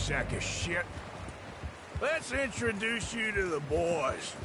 sack of shit. Let's introduce you to the boys.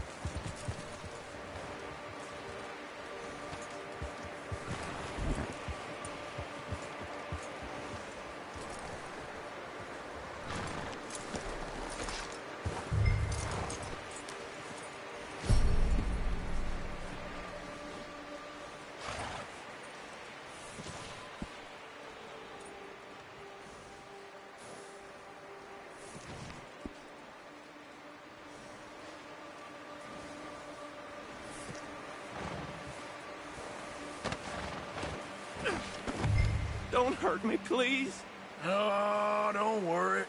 Don't hurt me, please. Oh, don't worry.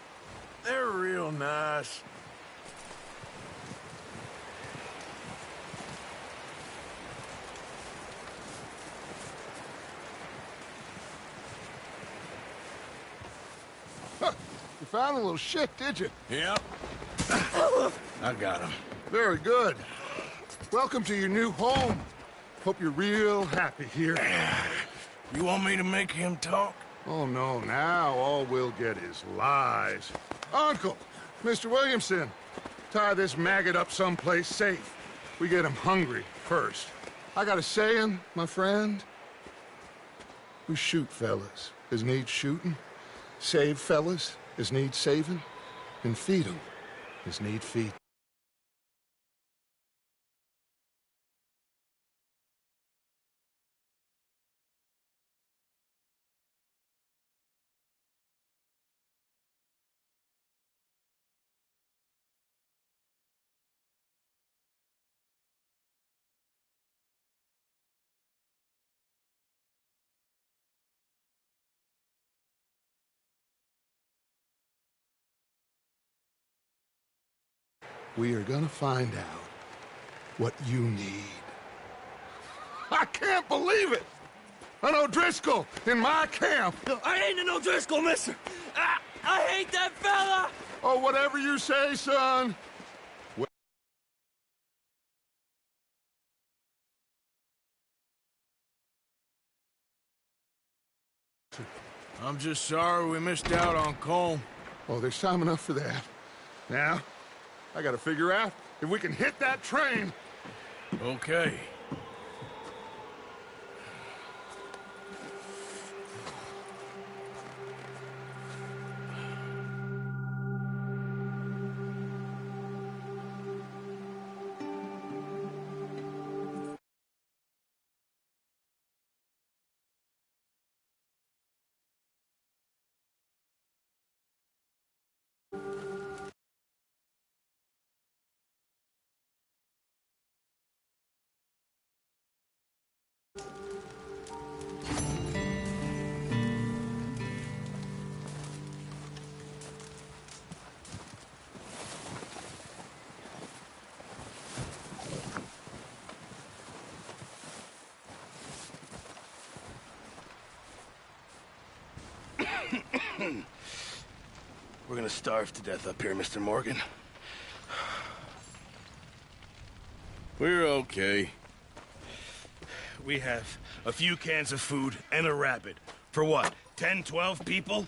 They're real nice. Huh. You found a little shit, did you? Yep. I got him. Very good. Welcome to your new home. Hope you're real happy here. You want me to make him talk? Oh, no, now all we'll get is lies. Uncle, Mr. Williamson, tie this maggot up someplace safe. We get him hungry first. I got a saying, my friend. We shoot fellas as need shooting, save fellas as need saving, and feed 'em as need feed. We are gonna find out what you need. I can't believe it! An O'Driscoll in my camp! No, I ain't an O'Driscoll, mister! I hate that fella! Oh, whatever you say, son. I'm just sorry we missed out on Colm. Oh, there's time enough for that. Now, I gotta figure out if we can hit that train. Okay. We're gonna starve to death up here, Mr. Morgan. We're okay. We have a few cans of food and a rabbit. For what, 10, 12 people?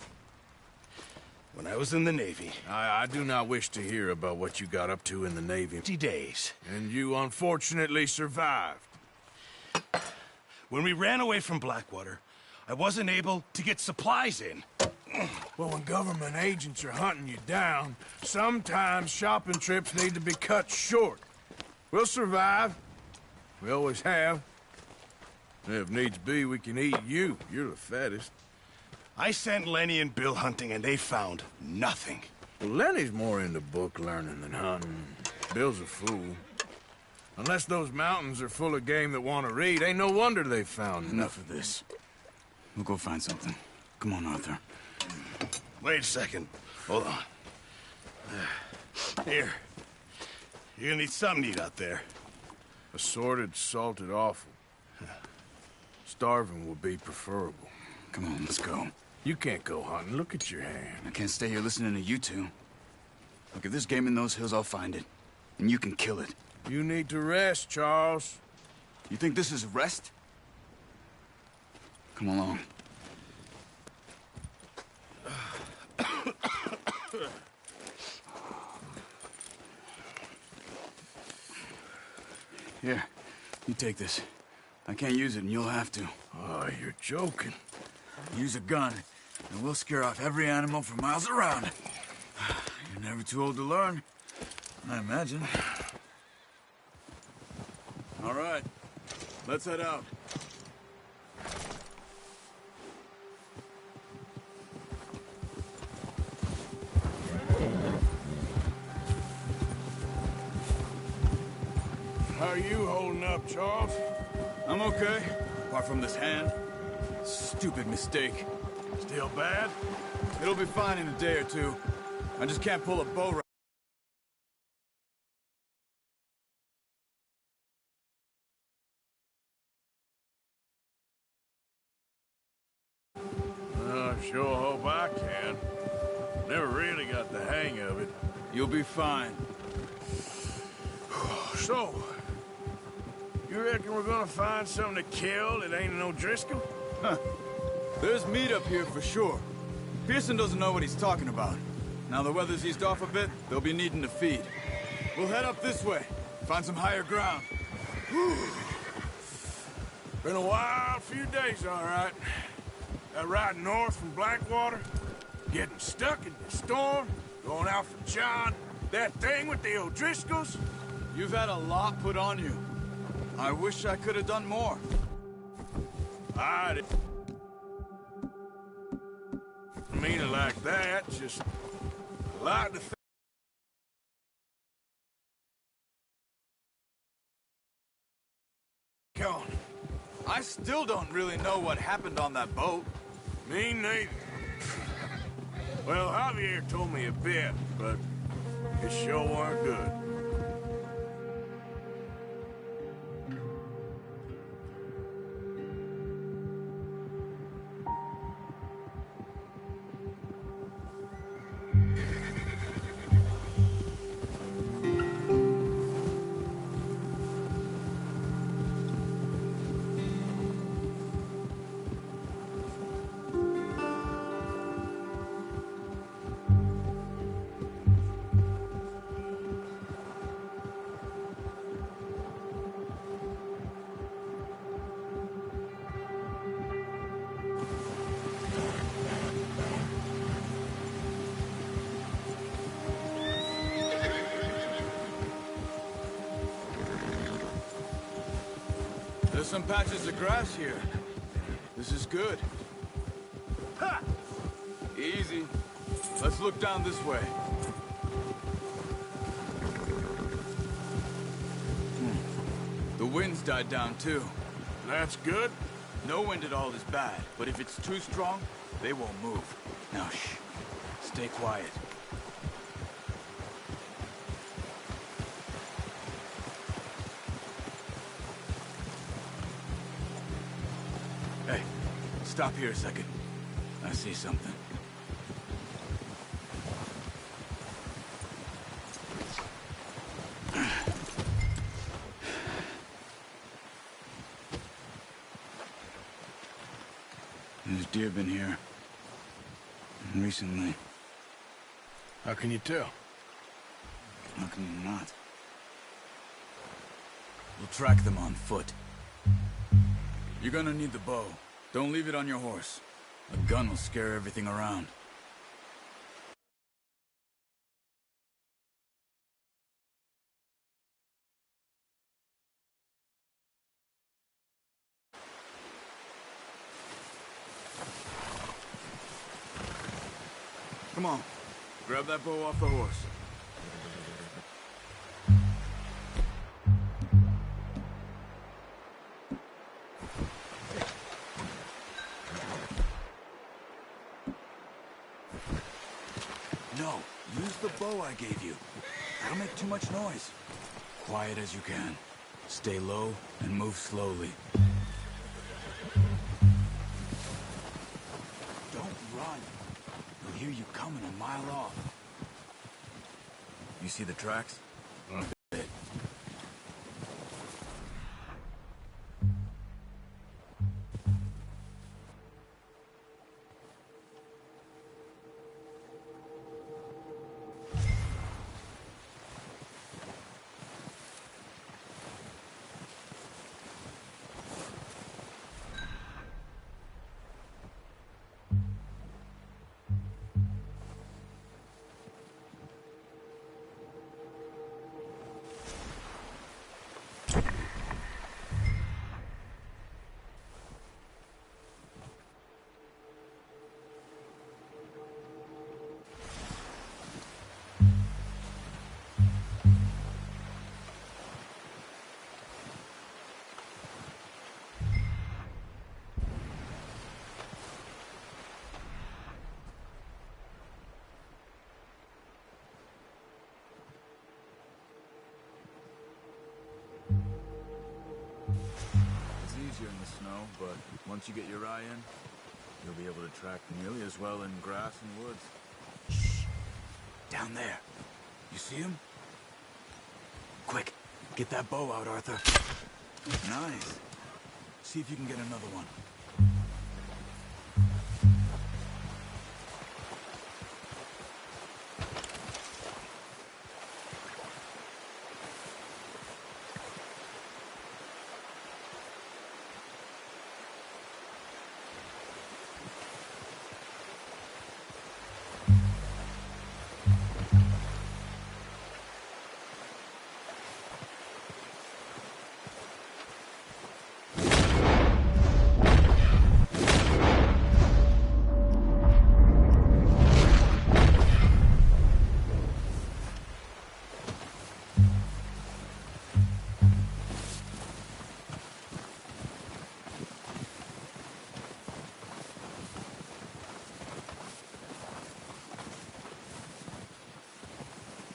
When I was in the Navy... I do not wish to hear about what you got up to in the Navy. 50 days. And you unfortunately survived. When we ran away from Blackwater, I wasn't able to get supplies in. Well, when government agents are hunting you down, sometimes shopping trips need to be cut short. We'll survive. We always have. If needs be, we can eat you. You're the fattest. I sent Lenny and Bill hunting, and they found nothing. Well, Lenny's more into book learning than hunting. Bill's a fool. Unless those mountains are full of game that want to read, ain't no wonder they found Enough of this. We'll go find something. Come on, Arthur. Wait a second. Hold on. Here. You're gonna need something to eat out there. Assorted, salted offal. Starving would be preferable. Come on, let's go. You can't go hunting. Look at your hand. I can't stay here listening to you two. Look, if there's game in those hills, I'll find it. And you can kill it. You need to rest, Charles. You think this is rest? Come along. Here, you take this. I can't use it, and you'll have to. Oh, you're joking. Use a gun, and we'll scare off every animal for miles around. You're never too old to learn, I imagine. All right, let's head out. How are you holding up, Charles? I'm okay, apart from this hand. Stupid mistake. Still bad? It'll be fine in a day or two. I just can't pull a bow right. I sure hope I can. Never really got the hang of it. You'll be fine. So, you reckon we're gonna find something to kill that ain't an O'Driscoll? Huh. There's meat up here for sure. Pearson doesn't know what he's talking about. Now the weather's eased off a bit, they'll be needing to feed. We'll head up this way, find some higher ground. Been a wild few days, all right. That ride north from Blackwater, getting stuck in the storm, going out for John, that thing with the O'Driscolls. You've had a lot put on you. I wish I could have done more. I didn't mean it like that, just a lot to think on. I still don't really know what happened on that boat. Me neither. Well, Javier told me a bit, but it sure weren't good. There's some patches of grass here. This is good. Ha! Easy. Let's look down this way. The wind's died down too. That's good. No wind at all is bad, but if it's too strong, they won't move. Now shh. Stay quiet. Hey, stop here a second. I see something. There's deer been here. Recently. How can you tell? How can you not? We'll track them on foot. You're gonna need the bow. Don't leave it on your horse. A gun will scare everything around. Come on. Grab that bow off the horse. No, use the bow I gave you. Don't make too much noise. Quiet as you can. Stay low and move slowly. Don't run. You'll hear you coming a mile off. You see the tracks? It. easier in the snow, but once you get your eye in, you'll be able to track nearly as well in grass and woods. Shh! Down there. You see him? Quick, get that bow out, Arthur. Nice. See if you can get another one.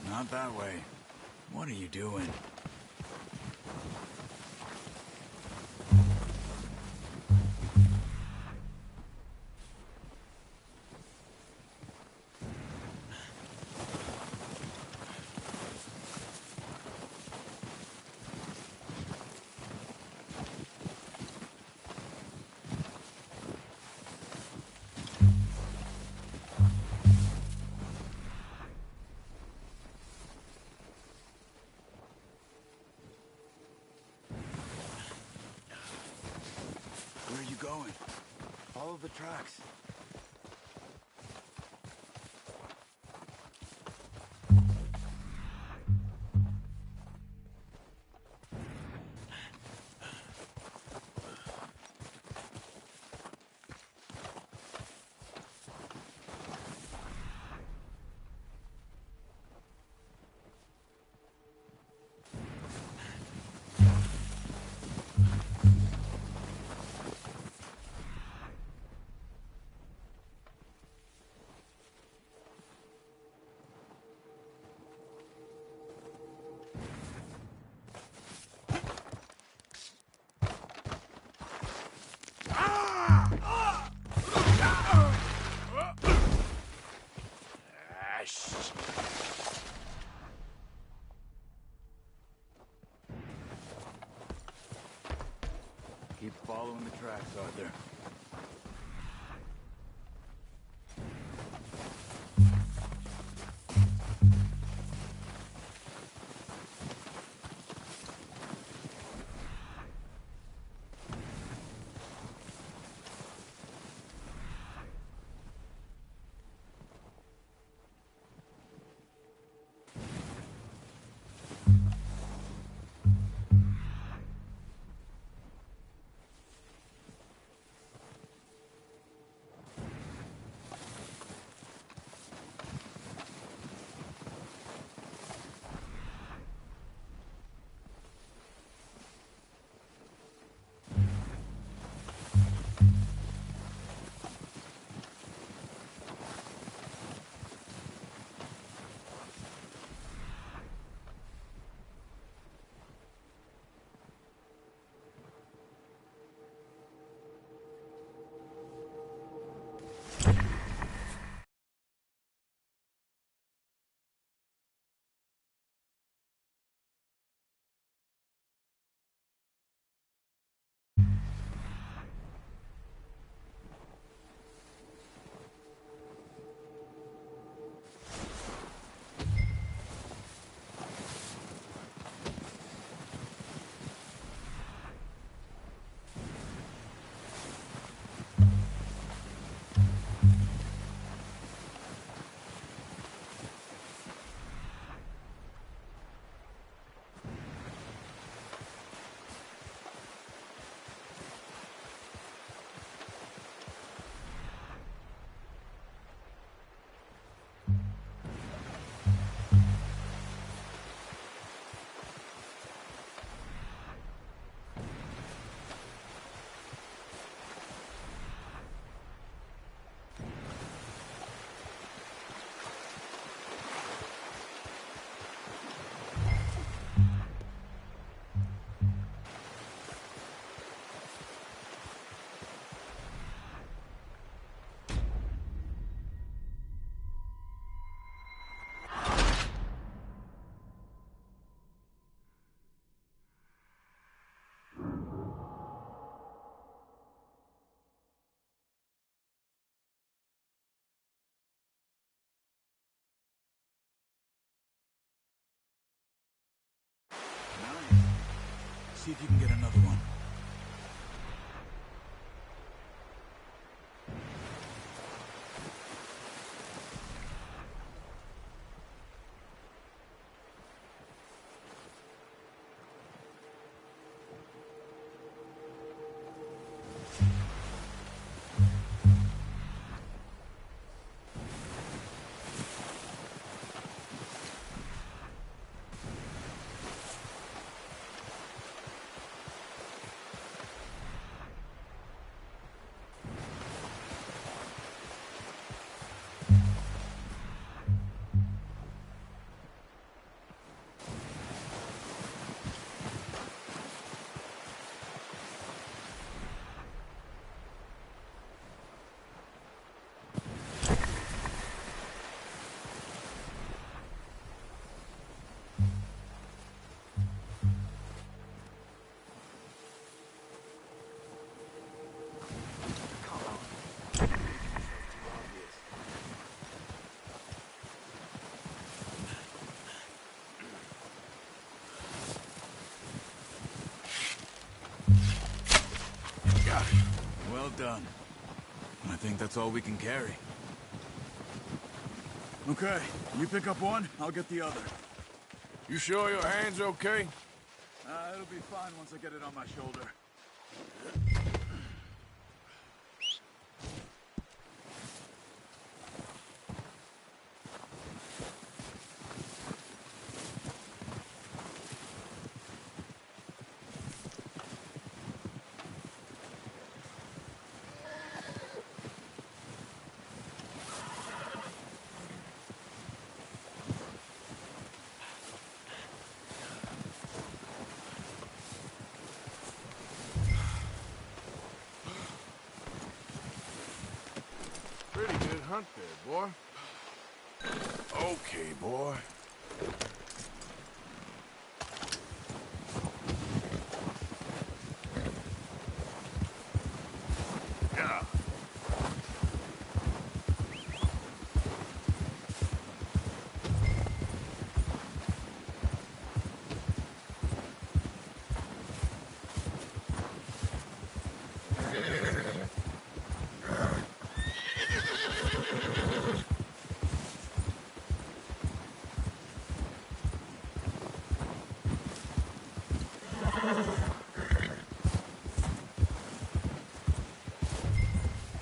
Not that way. What are you doing? Where are you going? Follow the tracks. Keep following the tracks, Arthur. See if you can get another one. Well done. I think that's all we can carry. Okay, you pick up one, I'll get the other. You sure your hand's okay? It'll be fine once I get it on my shoulder. Pretty good hunt there, boy. Okay, boy. Yeah.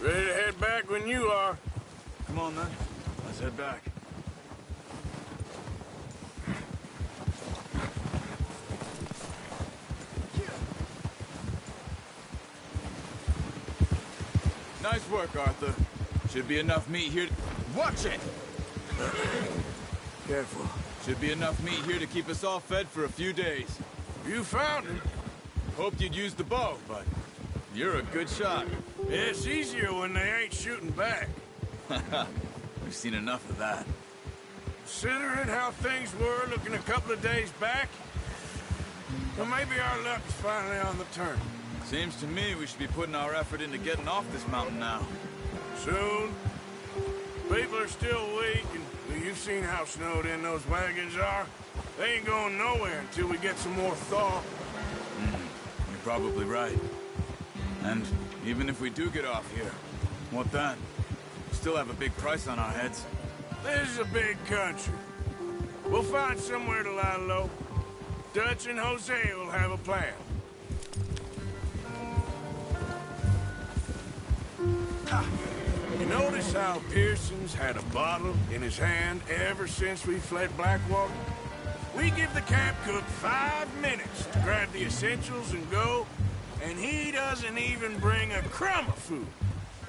Ready to head back when you are. Come on then, let's head back. Nice work, Arthur. Should be enough meat here. Watch it! Careful. Should be enough meat here to keep us all fed for a few days. You found him. Hoped you'd use the bow, but you're a good shot. It's easier when they ain't shooting back. We've seen enough of that. Considering how things were looking a couple of days back, well, maybe our luck's finally on the turn. Seems to me we should be putting our effort into getting off this mountain now. Soon. People are still weak, and you've seen how snowed in those wagons are. They ain't going nowhere until we get some more thaw. You're probably right. And even if we do get off here, what then? We still have a big price on our heads. This is a big country. We'll find somewhere to lie low. Dutch and Jose will have a plan. You notice how Pearson's had a bottle in his hand ever since we fled Blackwater? We give the camp cook 5 minutes to grab the essentials and go, and he doesn't even bring a crumb of food.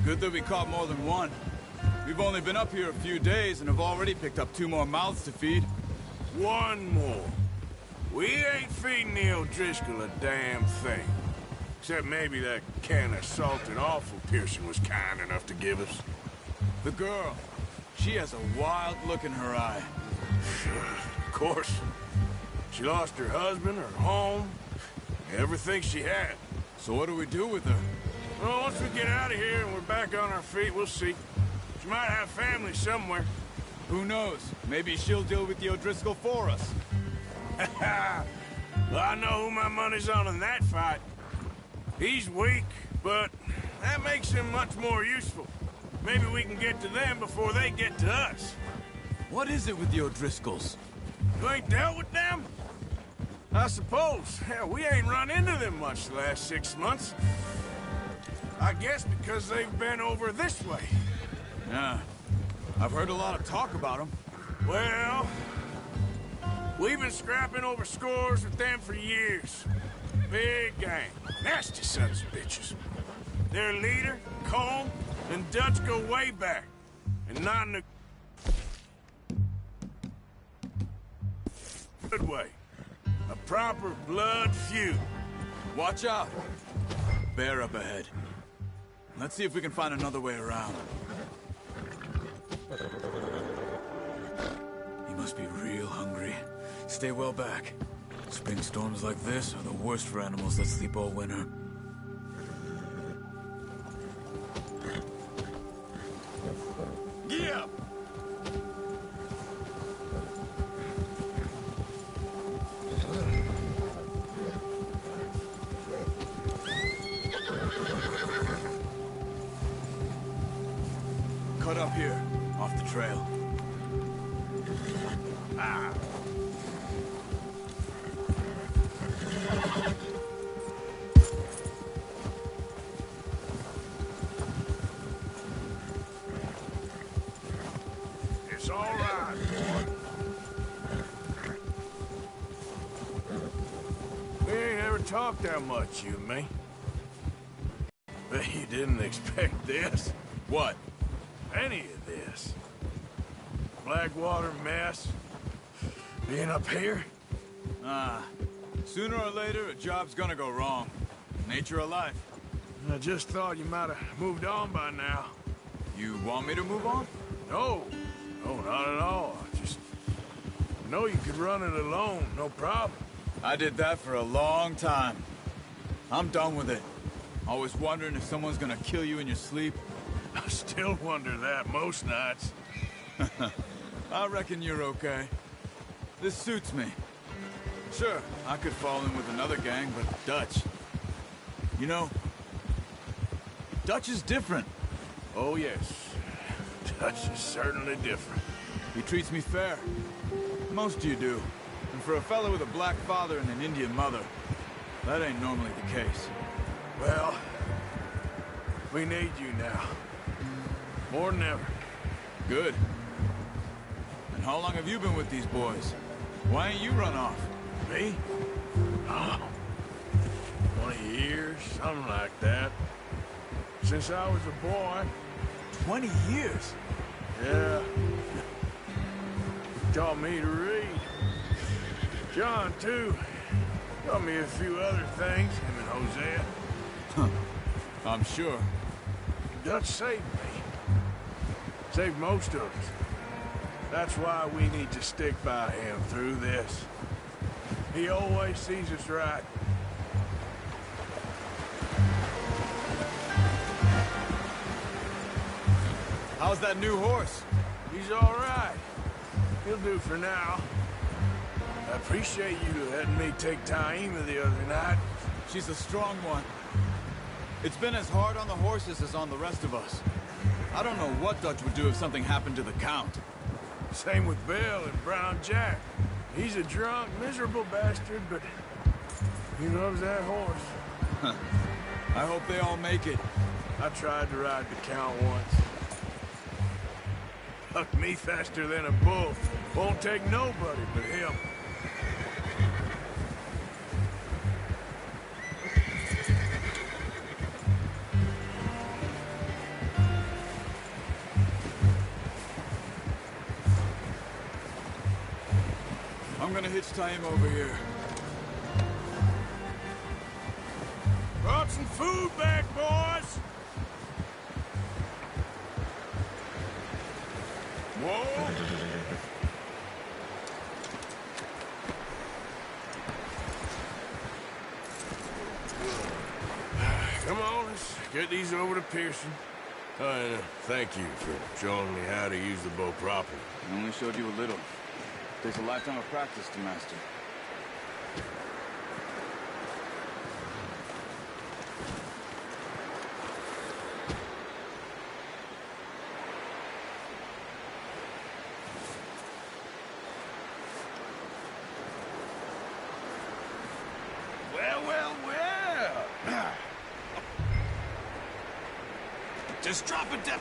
Good that we caught more than one. We've only been up here a few days and have already picked up 2 more mouths to feed. One more. We ain't feeding the O'Driscoll a damn thing. Except maybe that can of salted offal Pearson was kind enough to give us. The girl. She has a wild look in her eye. Of course. She lost her husband, her home, everything she had. So what do we do with her? Well, once we get out of here and we're back on our feet, we'll see. She might have family somewhere. Who knows? Maybe she'll deal with the O'Driscoll for us. Well, I know who my money's on in that fight. He's weak, but that makes him much more useful. Maybe we can get to them before they get to us. What is it with the O'Driscolls? You ain't dealt with them? I suppose. Hell, we ain't run into them much the last 6 months. I guess because they've been over this way. Yeah. I've heard a lot of talk about them. Well, we've been scrapping over scores with them for years. Big gang. Nasty sons of bitches. Their leader, Colm, and Dutch go way back. And not in a good way. A proper blood feud. Watch out. Bear up ahead. Let's see if we can find another way around. He must be real hungry. Stay well back. Spring storms like this are the worst for animals that sleep all winter. Yeah. Cut up here, off the trail. Ah. It's all right, boy. We ain't ever talked that much, you and me. Bet you didn't expect this. What? Any of this. Blackwater mess. Being up here? Sooner or later, a job's gonna go wrong. Nature of life. I just thought you might have moved on by now. You want me to move on? No. No, not at all. Just know you could run it alone, no problem. I did that for a long time. I'm done with it. Always wondering if someone's gonna kill you in your sleep. I still wonder that most nights. I reckon you're okay. This suits me. Sure, I could fall in with another gang, but Dutch... You know, Dutch is different. Oh, yes. Dutch is certainly different. He treats me fair. Most of you do. And for a fellow with a black father and an Indian mother, that ain't normally the case. Well, we need you now. More than ever. Good. And how long have you been with these boys? Why ain't you run off? Me? Oh, 20 years, something like that. Since I was a boy. 20 years? Yeah. Taught me to read. John, too. Taught me a few other things, him and Hosea. Huh. I'm sure. Dutch saved me. Saved most of us. That's why we need to stick by him through this. He always sees us right. How's that new horse? He's all right. He'll do for now. I appreciate you letting me take Taima the other night. She's a strong one. It's been as hard on the horses as on the rest of us. I don't know what Dutch would do if something happened to the Count. Same with Bill and Brown Jack. He's a drunk, miserable bastard, but he loves that horse. I hope they all make it. I tried to ride the Count once. Hucked me faster than a bull. Won't take nobody but him. I'm gonna hitch Taima over here. Brought some food back, boys! Whoa! Come on, let's get these over to Pearson. And thank you for showing me how to use the bow properly. I only showed you a little. Takes a lifetime of practice to master. Just drop it down.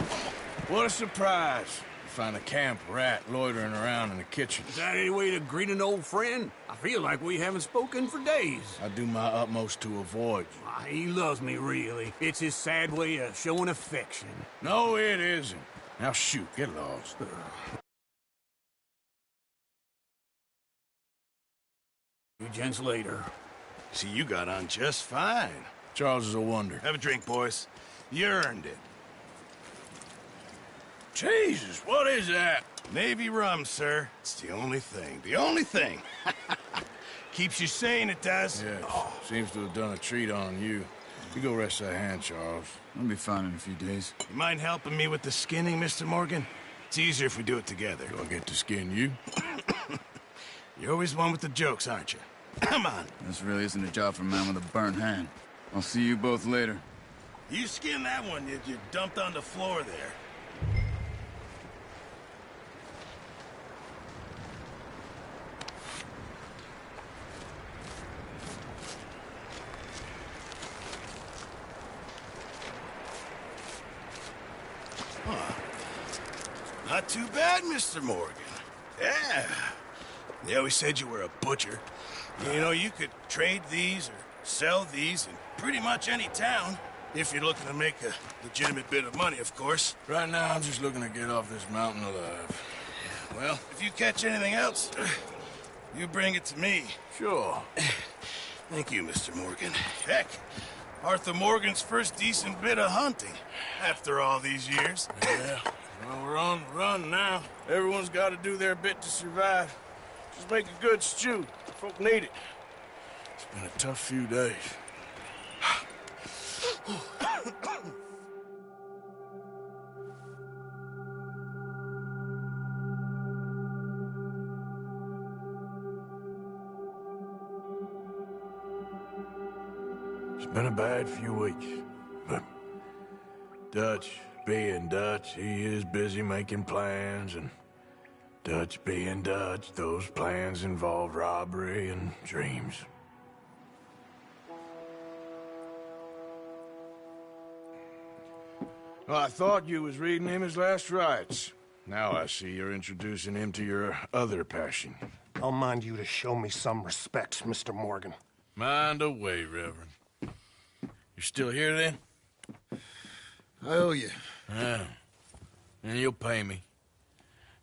What a surprise. Find a camp rat loitering around in the kitchen. Is that any way to greet an old friend? I feel like we haven't spoken for days. I do my utmost to avoid you. He loves me, really. It's his sad way of showing affection. No, it isn't. Now shoot, get lost. You gents later. See, you got on just fine. Charles is a wonder. Have a drink, boys. You earned it. Jesus, what is that? Navy rum, sir. It's the only thing. The only thing. Keeps you sane, it does. Yes. Seems to have done a treat on you. You go rest that hand, Charles. I'll be fine in a few days. You mind helping me with the skinning, Mr. Morgan? It's easier if we do it together. Do I get to skin you? You're always one with the jokes, aren't you? Come on. This really isn't a job for a man with a burnt hand. I'll see you both later. You skin that one you dumped on the floor there. Not too bad, Mr. Morgan. Yeah. They always said you were a butcher. You know, you could trade these or sell these in pretty much any town. If you're looking to make a legitimate bit of money, of course. Right now, I'm just looking to get off this mountain alive. Well, if you catch anything else, you bring it to me. Sure. Thank you, Mr. Morgan. Heck, Arthur Morgan's first decent bit of hunting after all these years. Yeah. Well, we're on the run now. Everyone's got to do their bit to survive. Just make a good stew. Folk need it. It's been a tough few days. It's been a bad few weeks, but Dutch being Dutch, he is busy making plans, and Dutch being Dutch, those plans involve robbery and dreams. Well, I thought you was reading him his last rites. Now I see you're introducing him to your other passion. I'll mind you to show me some respect, Mr. Morgan. Mind away, Reverend. You're still here, then? I owe you. Yeah. And you'll pay me.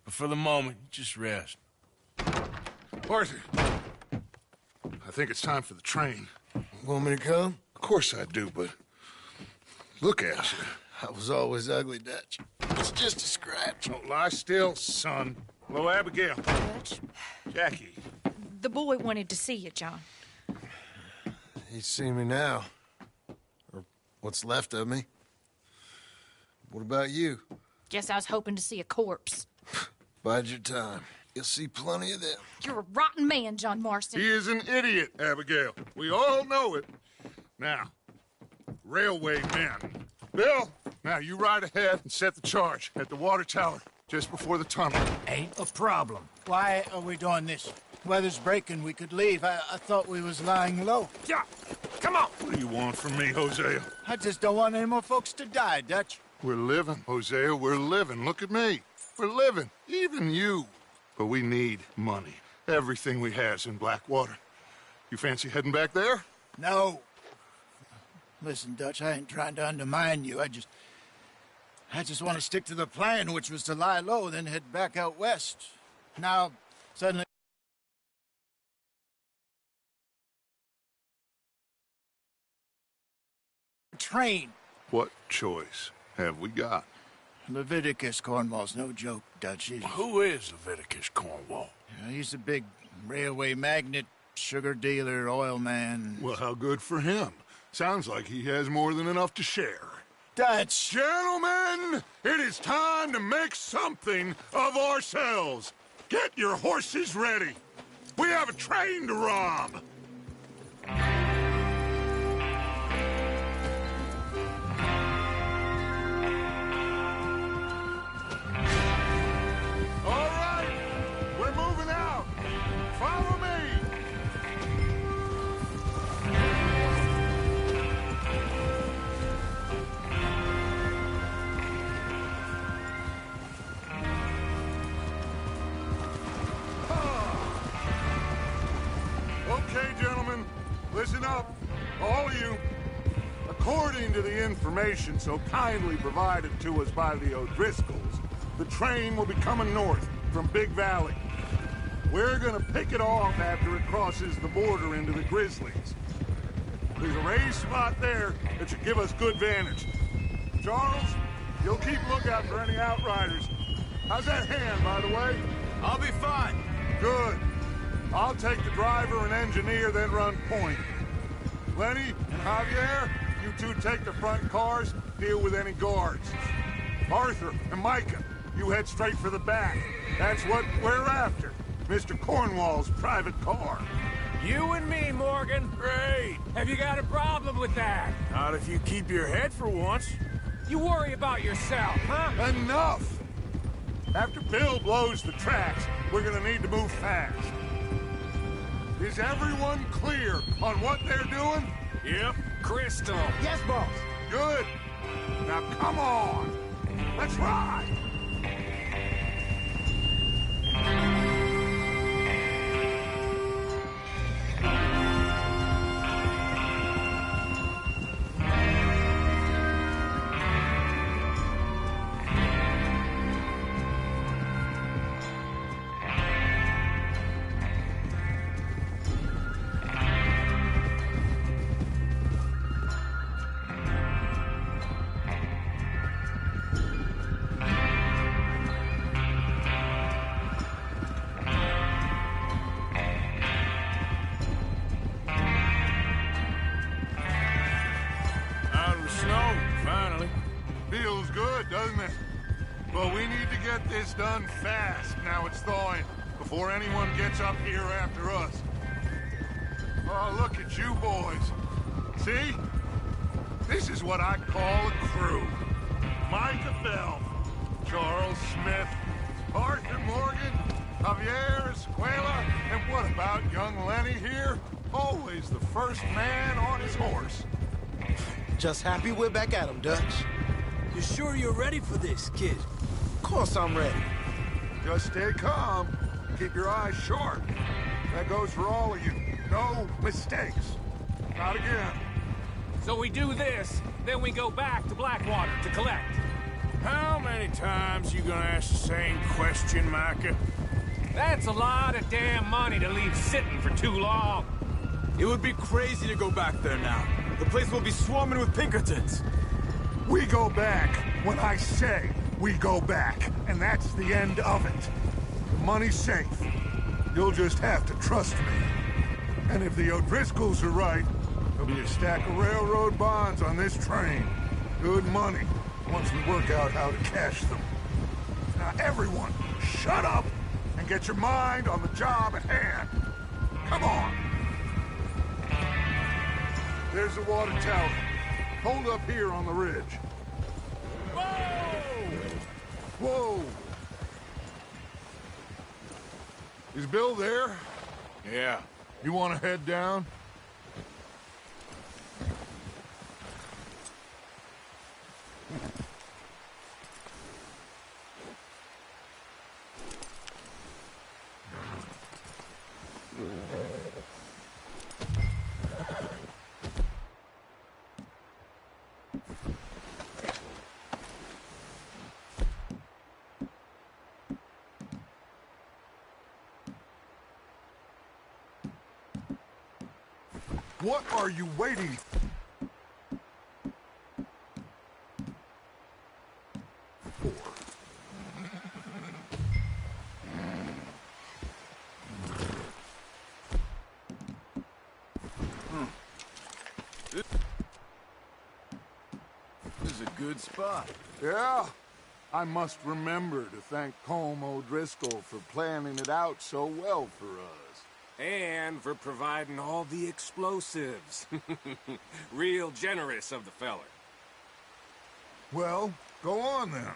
But for the moment, just rest. Arthur, I think it's time for the train. Want me to come? Of course I do, but look at you. I was always ugly, Dutch. It's just a scratch. Don't lie still, son. Hello, Abigail. Dutch, Jackie. the boy wanted to see you, John. He's seen me now. Or what's left of me. What about you? Guess I was hoping to see a corpse. Bide your time. You'll see plenty of them. You're a rotten man, John Marston. He is an idiot, Abigail. We all know it. Now, railway men. Bill, now you ride ahead and set the charge at the water tower just before the tunnel. Ain't a problem. Why are we doing this? Weather's breaking. We could leave. I thought we was lying low. Yeah, come on. What do you want from me, Hosea? I just don't want any more folks to die, Dutch. We're living, Hosea. We're living. Look at me. We're living. Even you. But we need money. Everything we has in Blackwater. You fancy heading back there? No. Listen, Dutch, I ain't trying to undermine you. I just want to stick to the plan, which was to lie low, then head back out west. Now, suddenly... train. What choice have we got? Leviticus Cornwall's no joke, Dutch. Who is Leviticus Cornwall? He's a big railway magnate, sugar dealer, oil man. Well, how good for him. Sounds like he has more than enough to share. Dutch! Gentlemen, it is time to make something of ourselves. Get your horses ready. We have a train to rob. All right, we're moving out. Follow me. Okay, gentlemen, listen up, all of you. According to the information so kindly provided to us by the O'Driscolls, the train will be coming north from Big Valley. We're gonna pick it off after it crosses the border into the Grizzlies. There's a raised spot there that should give us good vantage. Charles, you'll keep lookout for any outriders. How's that hand, by the way? I'll be fine. Good. I'll take the driver and engineer, then run point. Lenny and Javier, you two take the front cars, deal with any guards. Arthur and Micah, you head straight for the back. That's what we're after. Mr. Cornwall's private car. You and me, Morgan. Great. Have you got a problem with that? Not if you keep your head for once. You worry about yourself, huh? Enough! After Bill blows the tracks, we're gonna need to move fast. Is everyone clear on what they're doing? Yep. Crystal. Yes, boss. Good. Now come on. Let's ride. Feels good, doesn't it? But we need to get this done fast, now it's thawing, before anyone gets up here after us. Oh, look at you boys. See? This is what I call a crew. Micah Bell, Charles Smith, Arthur Morgan, Javier Escuela, and what about young Lenny here? Always the first man on his horse. Just happy we're back at 'em, Dutch. You sure you're ready for this, kid? Of course I'm ready. Just stay calm. Keep your eyes sharp. That goes for all of you. No mistakes. Not again. So we do this, then we go back to Blackwater to collect. How many times you gonna ask the same question, Micah? That's a lot of damn money to leave sitting for too long. It would be crazy to go back there now. The place will be swarming with Pinkertons. We go back when I say we go back, and that's the end of it. The money's safe. You'll just have to trust me. And if the O'Driscolls are right, there'll be a stack of railroad bonds on this train. Good money, once we work out how to cash them. Now everyone, shut up and get your mind on the job at hand. Come on. There's the water tower. Hold up here on the ridge. Whoa! Is Bill there? Yeah. You want to head down? What are you waiting for? This is a good spot. Yeah, I must remember to thank Colm O'Driscoll for planning it out so well for us. And for providing all the explosives. Real generous of the feller. Well, go on then.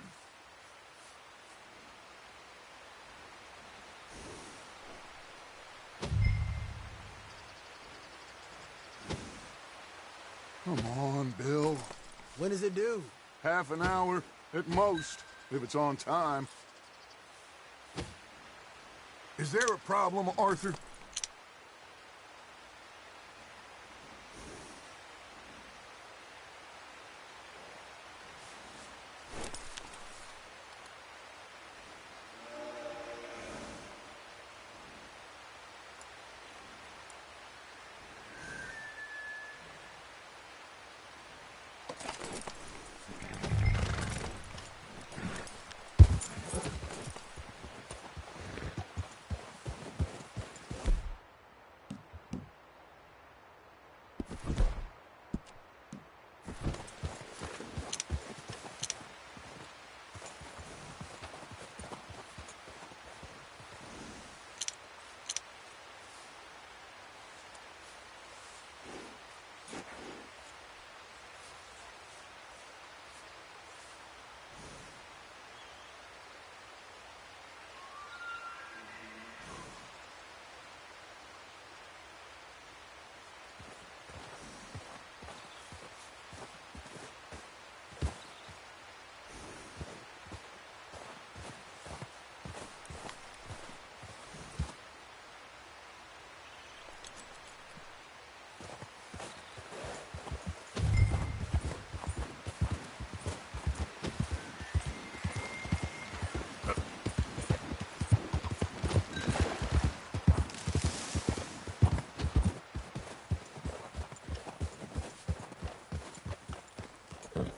Come on, Bill. When does it due? Half an hour at most, if it's on time. Is there a problem, Arthur?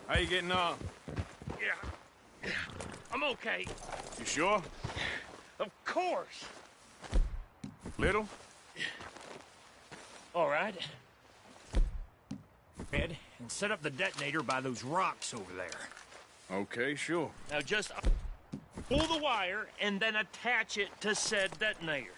How you getting on? Yeah. I'm okay. You sure? Of course. Little? All right. Head and set up the detonator by those rocks over there. Okay, sure. Now just pull the wire and then attach it to said detonator.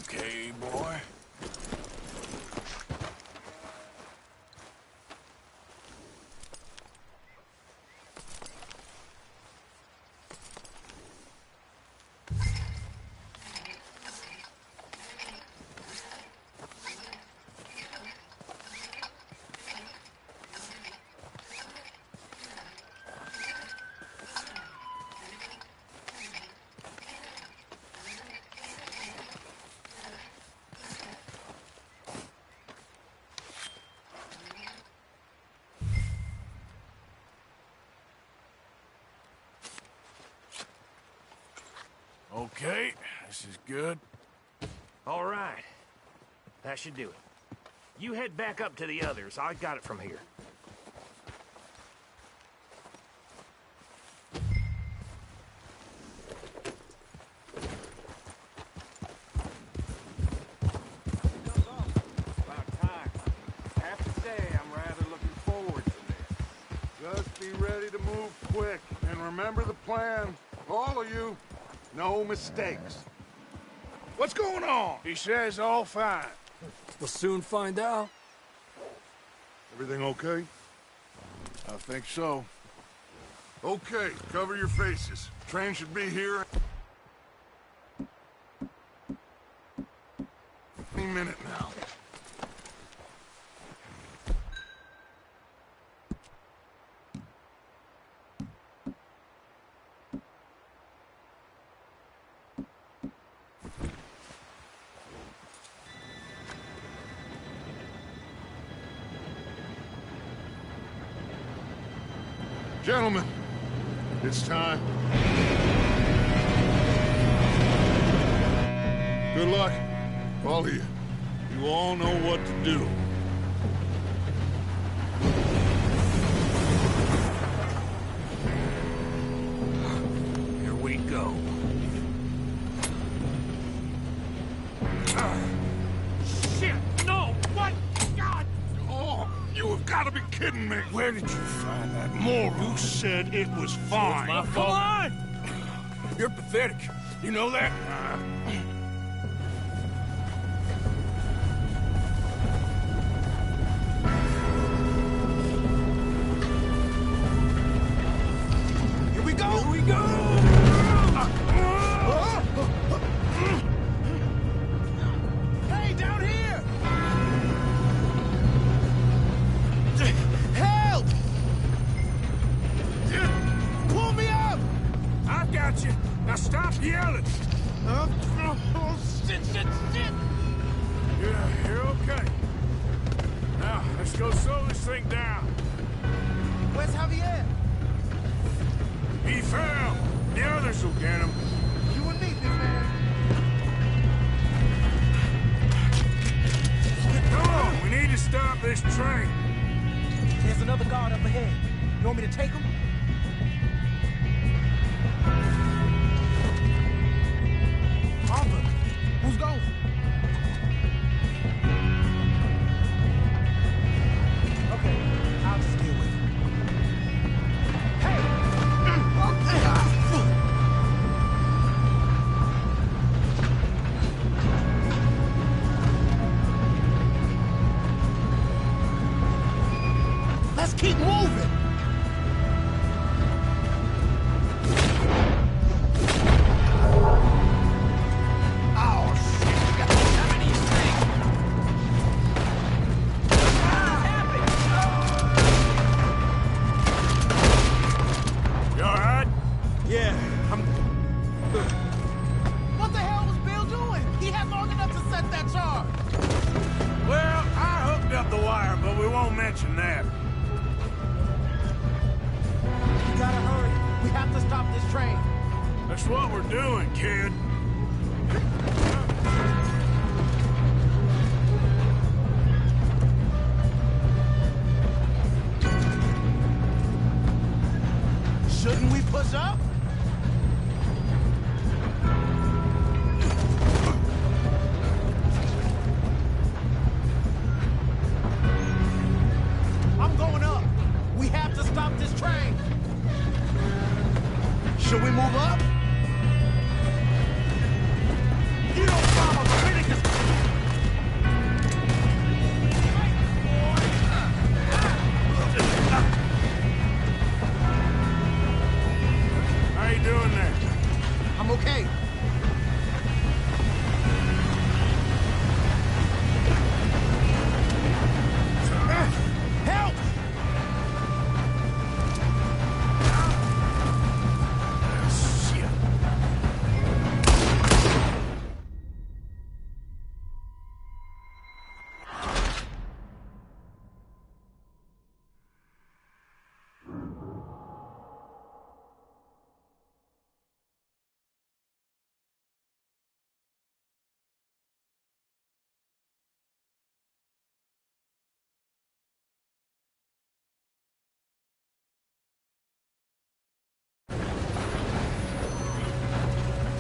Okay, boy. Okay, this is good. All right. That should do it. You head back up to the others. I got it from here. About time. I have to say, I'm rather looking forward to this. Just be ready to move quick, and remember the plan. All of you, no mistakes. What's going on? He says all fine. We'll soon find out. Everything okay? I think so. Okay, cover your faces. Train should be here any minute now. Gentlemen, it's time. Good luck, all of you. You all know what to do. Here we go. Shit! No! What? God! Oh, you have got to be kidding me. Where did you find that moron? You said it was fine. My Come fault. on! You're pathetic. You know that? Here we go! Here we go! Hey, down here! Help! Pull me up! I got you. Now stop yelling. Oh, shit, shit, shit! You're okay. Now, let's go slow this thing down. Where's Javier? He fell. The others will get him. You and me, this train. There's another guard up ahead. You want me to take him? Arthur, who's going? Okay, I'll just deal with it. Hey! Let's keep moving! What the hell was Bill doing? He had long enough to set that charge. Well, I hooked up the wire, but we won't mention that. We gotta hurry. We have to stop this train. That's what we're doing, kid. Shouldn't we push up? I'm going up. We have to stop this train. Should we move up? You don't follow the Leviticus. How you doing there? I'm okay. Help! Shit.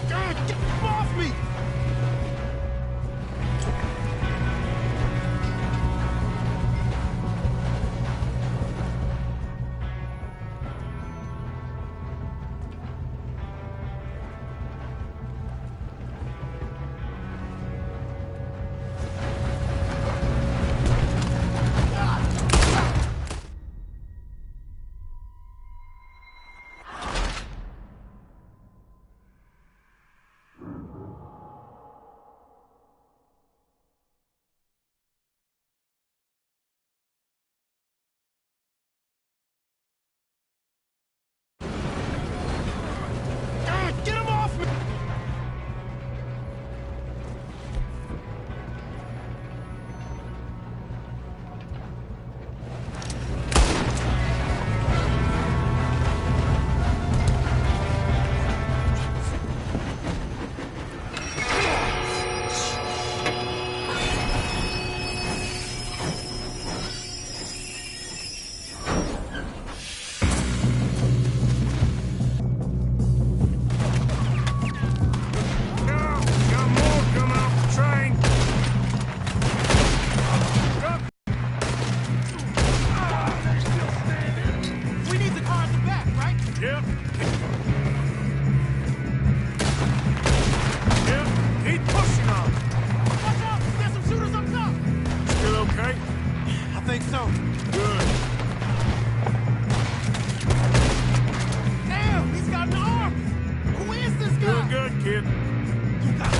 God, get off me! God, get him off me! Got more coming off the train. We need the car in the back, right? Yep. Yep. Keep pushing on. Watch out! There's some shooters up top! Still okay? I think so. Good. Damn, he's got an arm! Who is this guy? Doing good, kid. You got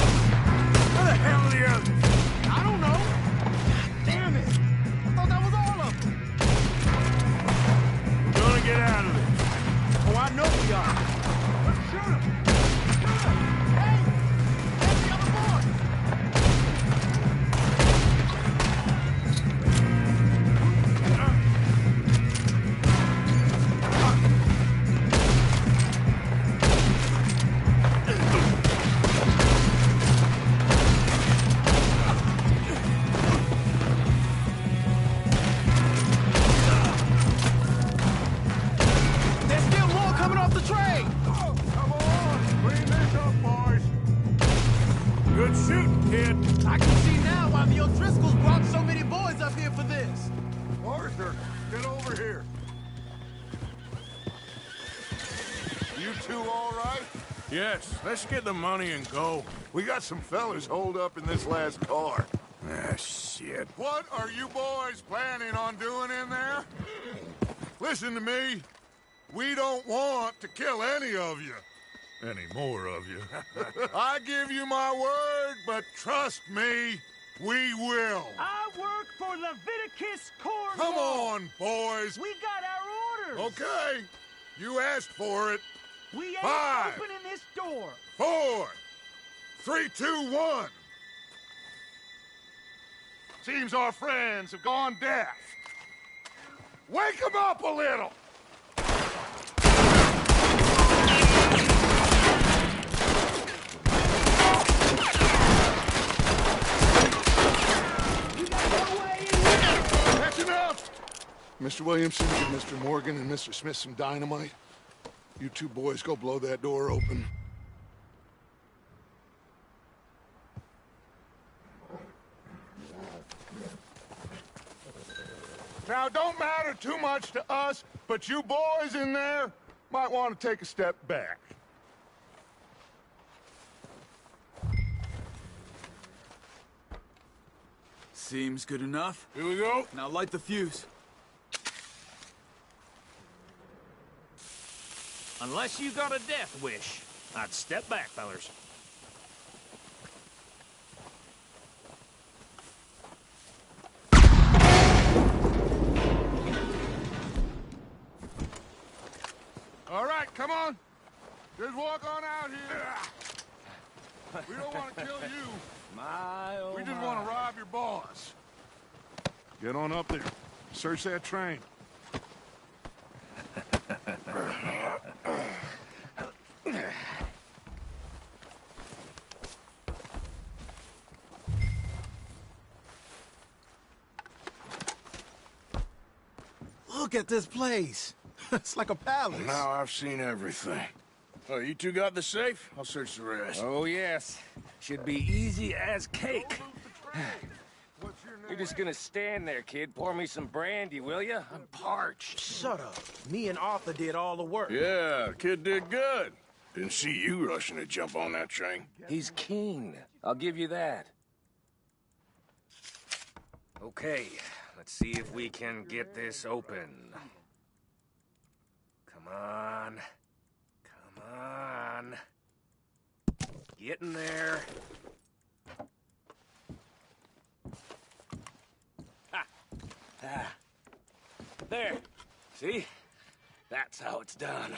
Where the hell are the others? I don't know. God damn it! I thought that was all of them. We're gonna get out of this. Oh, I know we are. Let's shoot him! Hey! That's the other boy! Good shooting, kid. I can see now why the O'Driscolls brought so many boys up here for this. Arthur, get over here. You two all right? Yes, let's get the money and go. We got some fellas holed up in this last car. Ah, shit. What are you boys planning on doing in there? Listen to me. We don't want to kill any of you. Any more of you. I give you my word, but trust me, we will. I work for Leviticus Cornwall. Come on, boys. We got our orders. Okay. You asked for it. We ain't 5, opening this door. 4, 3, 2, 1. Seems our friends have gone deaf. Wake them up a little. That's enough! Mr. Williamson, give Mr. Morgan and Mr. Smith some dynamite. You two boys go blow that door open. Now, it don't matter too much to us, but you boys in there might want to take a step back. Seems good enough. Here we go. Now light the fuse. Unless you got a death wish, I'd step back, fellers. All right, come on. Just walk on out here. We don't want to kill you. We just want to rob your boss. Get on up there. Search that train. Look at this place. It's like a palace. Now I've seen everything. Oh, you two got the safe? I'll search the rest. Oh, yes. Should be easy as cake. You're just gonna stand there, kid. Pour me some brandy, will you? I'm parched. Shut up. Me and Arthur did all the work. Yeah, kid did good. Didn't see you rushing to jump on that train. He's keen. I'll give you that. Okay, let's see if we can get this open. Come on. Come on. Get in there. Ha! Ah. There. See? That's how it's done.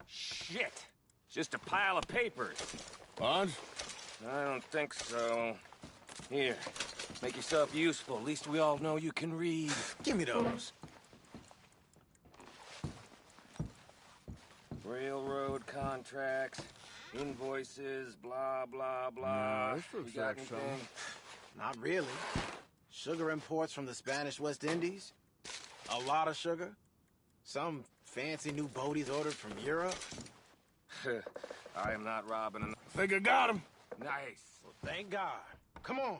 Shit. Just a pile of papers. Bonds? I don't think so. Here. Make yourself useful. At least we all know you can read. Give me those. Railroad contracts, invoices, blah, blah, blah. this looks You got like anything? something. Not really. Sugar imports from the Spanish West Indies. A lot of sugar. Some fancy new boaties ordered from Europe. I am not robbing an... Think I got him. Nice. Well, thank God. Come on.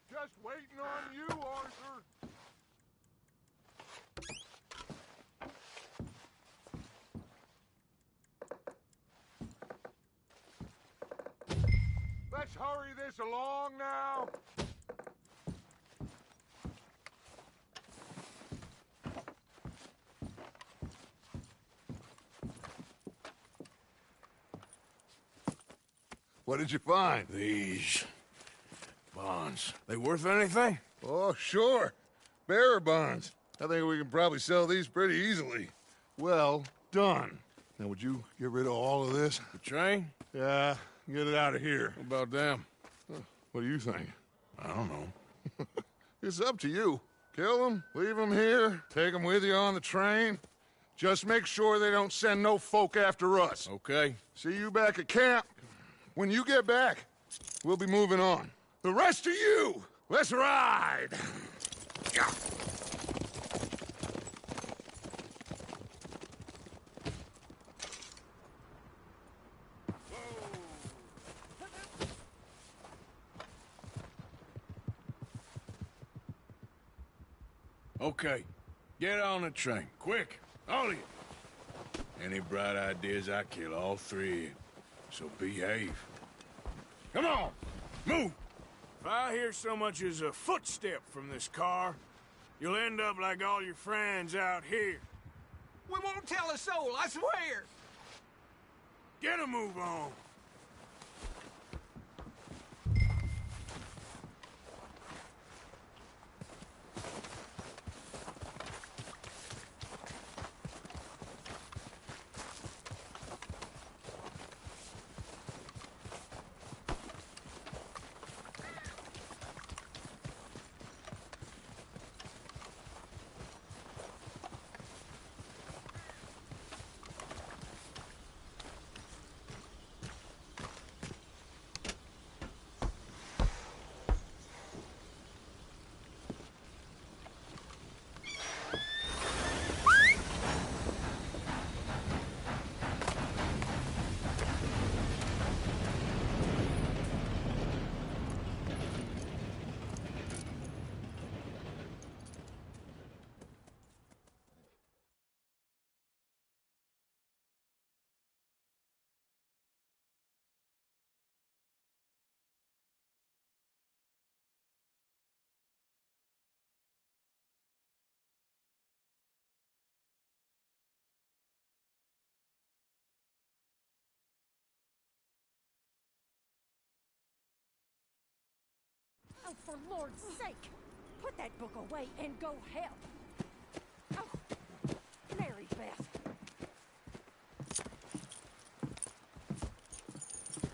Just waiting on you, Arthur. Let's hurry this along now. What did you find? These bonds. They worth anything? Oh, sure. Bearer bonds. I think we can probably sell these pretty easily. Well done. Now, would you get rid of all of this? The train? Yeah, get it out of here. What about them? What do you think? I don't know. It's up to you. Kill them, leave them here, take them with you on the train. Just make sure they don't send no folk after us. Okay. See you back at camp. When you get back, we'll be moving on. The rest of you, let's ride! Yeah. Okay. Get on the train. Quick. All of you. Any bright ideas, I kill all three of you. So behave. Come on! Move! If I hear so much as a footstep from this car, you'll end up like all your friends out here. We won't tell a soul, I swear! Get a move on! Oh, for Lord's sake! Put that book away and go help! Oh, Mary Beth.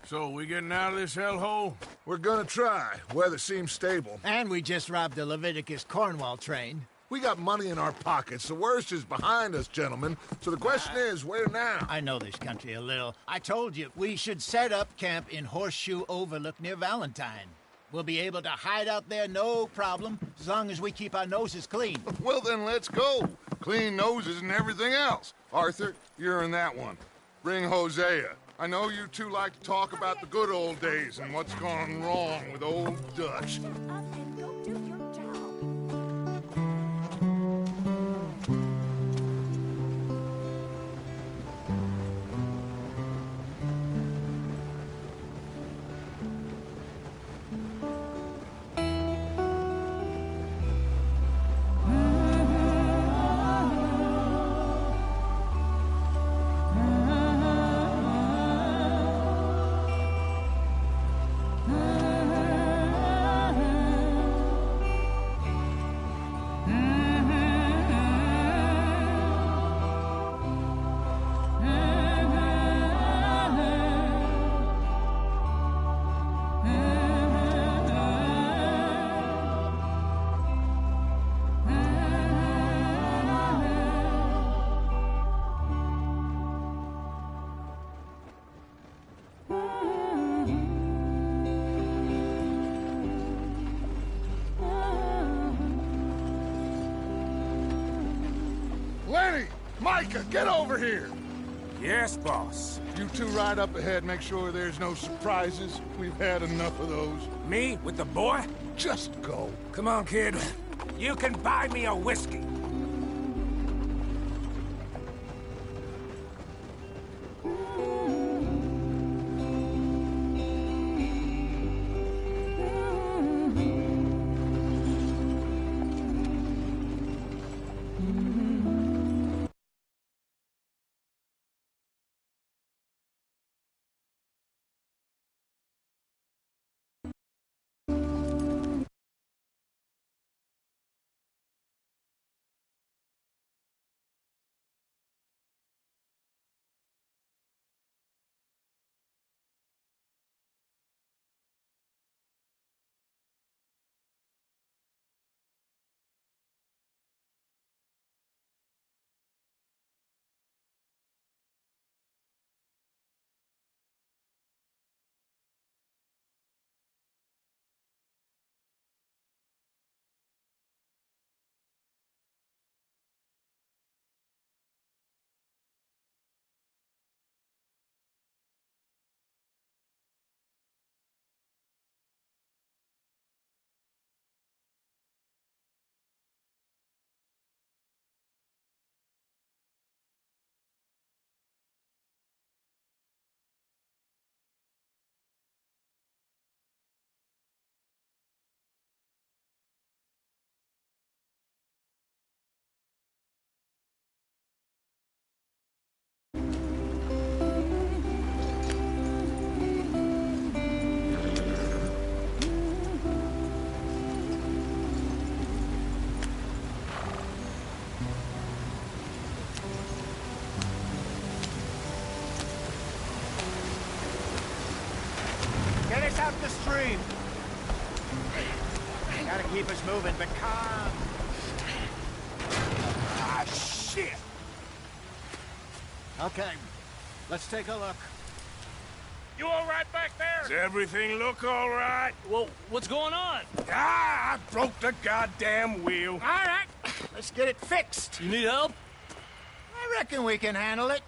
So, we getting out of this hellhole? We're gonna try. Weather seems stable. And we just robbed the Leviticus Cornwall train. We got money in our pockets. The worst is behind us, gentlemen. So the question is, where now? I know this country a little. I told you, we should set up camp in Horseshoe Overlook near Valentine. We'll be able to hide out there, no problem, as long as we keep our noses clean. Well, then let's go. Clean noses and everything else. Arthur, you're in that one. Bring Hosea. I know you two like to talk about the good old days and what's gone wrong with old Dutch. Micah, get over here! Yes, boss. You two ride up ahead, make sure there's no surprises. We've had enough of those. Me? With the boy? Just go. Come on, kid. You can buy me a whiskey. up the stream. Gotta keep us moving, but calm. Ah, shit! Okay, let's take a look. You all right back there? Does everything look all right? Well, what's going on? Ah, I broke the goddamn wheel. All right, let's get it fixed. You need help? I reckon we can handle it.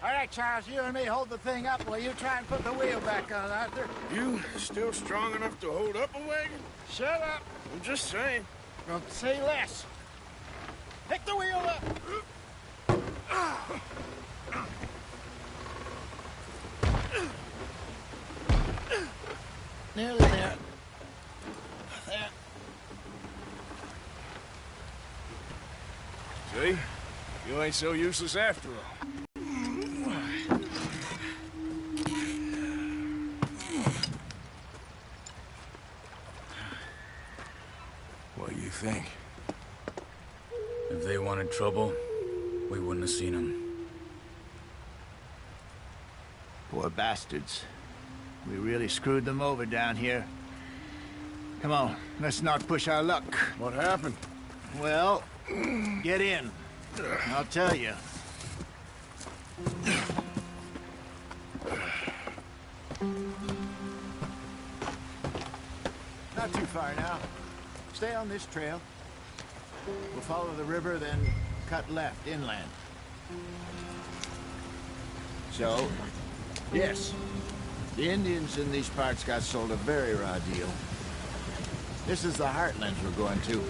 All right, Charles, you and me hold the thing up while you try and put the wheel back on, Arthur. You still strong enough to hold up a wagon? Shut up. I'm just saying. Don't say less. Pick the wheel up. Nearly there. There. See? You ain't so useless after all. What do you think? If they wanted trouble, we wouldn't have seen them. Poor bastards. We really screwed them over down here. Come on, let's not push our luck. What happened? Well, get in. I'll tell you. Not too far now. Stay on this trail. We'll follow the river, then cut left inland. So, yes, the Indians in these parts got sold a very raw deal. This is the heartlands we're going to.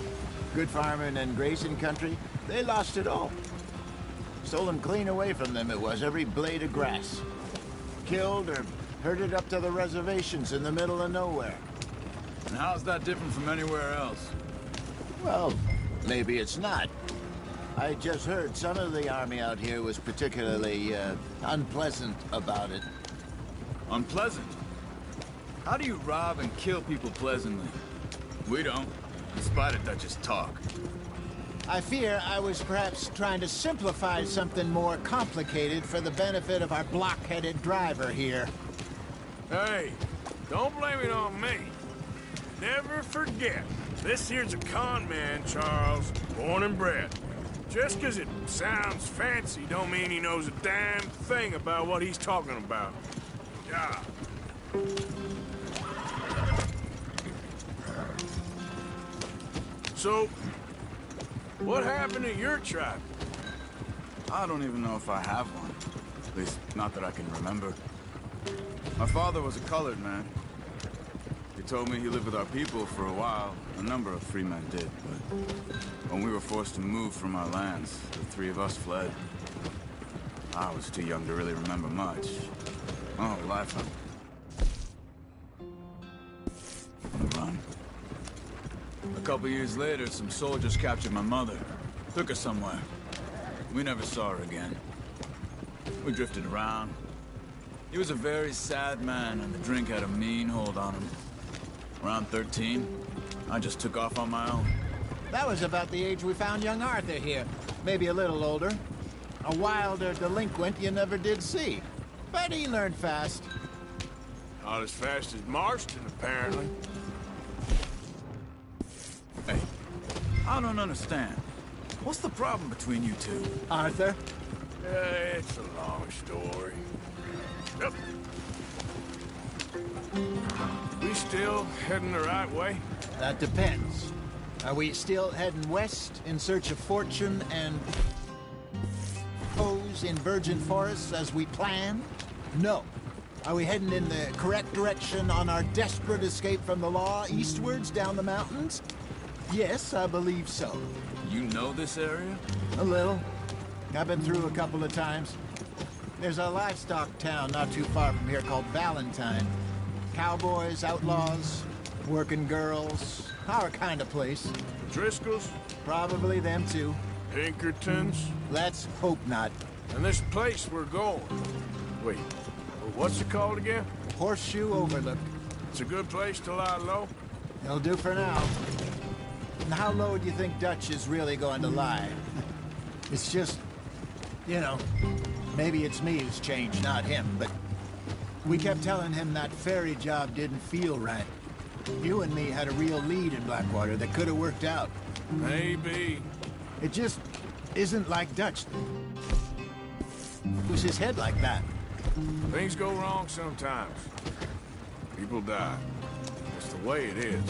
Good farming and grazing country, they lost it all. Stolen clean away from them it was, every blade of grass. Killed or herded up to the reservations in the middle of nowhere. And how's that different from anywhere else? Well, maybe it's not. I just heard some of the army out here was particularly, unpleasant about it. Unpleasant? How do you rob and kill people pleasantly? We don't, in spite of Dutch's talk. I fear I was perhaps trying to simplify something more complicated for the benefit of our block-headed driver here. Hey, don't blame it on me. Never forget, this here's a con man, Charles, born and bred. Just 'cause it sounds fancy don't mean he knows a damn thing about what he's talking about. Yeah. So, what happened to your tribe? I don't even know if I have one. At least, not that I can remember. My father was a colored man. He told me he lived with our people for a while. A number of free men did, but when we were forced to move from our lands, the three of us fled. I was too young to really remember much. My whole life on the run. A couple years later, some soldiers captured my mother. Took her somewhere. We never saw her again. We drifted around. He was a very sad man, and the drink had a mean hold on him. Around 13, I just took off on my own. That was about the age we found young Arthur here. Maybe a little older. A wilder delinquent you never did see. But he learned fast. Not as fast as Marston, apparently. Hey, I don't understand. What's the problem between you two? Arthur? It's a long story. Yep. We still heading the right way? That depends. Are we still heading west in search of fortune and foes in virgin forests as we planned? No. Are we heading in the correct direction on our desperate escape from the law eastwards down the mountains? Yes, I believe so. You know this area? A little. I've been through a couple of times. There's a livestock town not too far from here called Valentine. Cowboys, outlaws, working girls, our kind of place. Driscoll's? Probably them too. Pinkertons? Let's hope not. And this place we're going. Wait, what's it called again? Horseshoe Overlook. It's a good place to lie low? It'll do for now. And how low do you think Dutch is really going to lie? It's just, you know, maybe it's me who's changed, not him, but We kept telling him that ferry job didn't feel right. You and me had a real lead in Blackwater that could have worked out. Maybe. It just isn't like Dutch. Was his head like that? Things go wrong sometimes. People die. It's the way it is.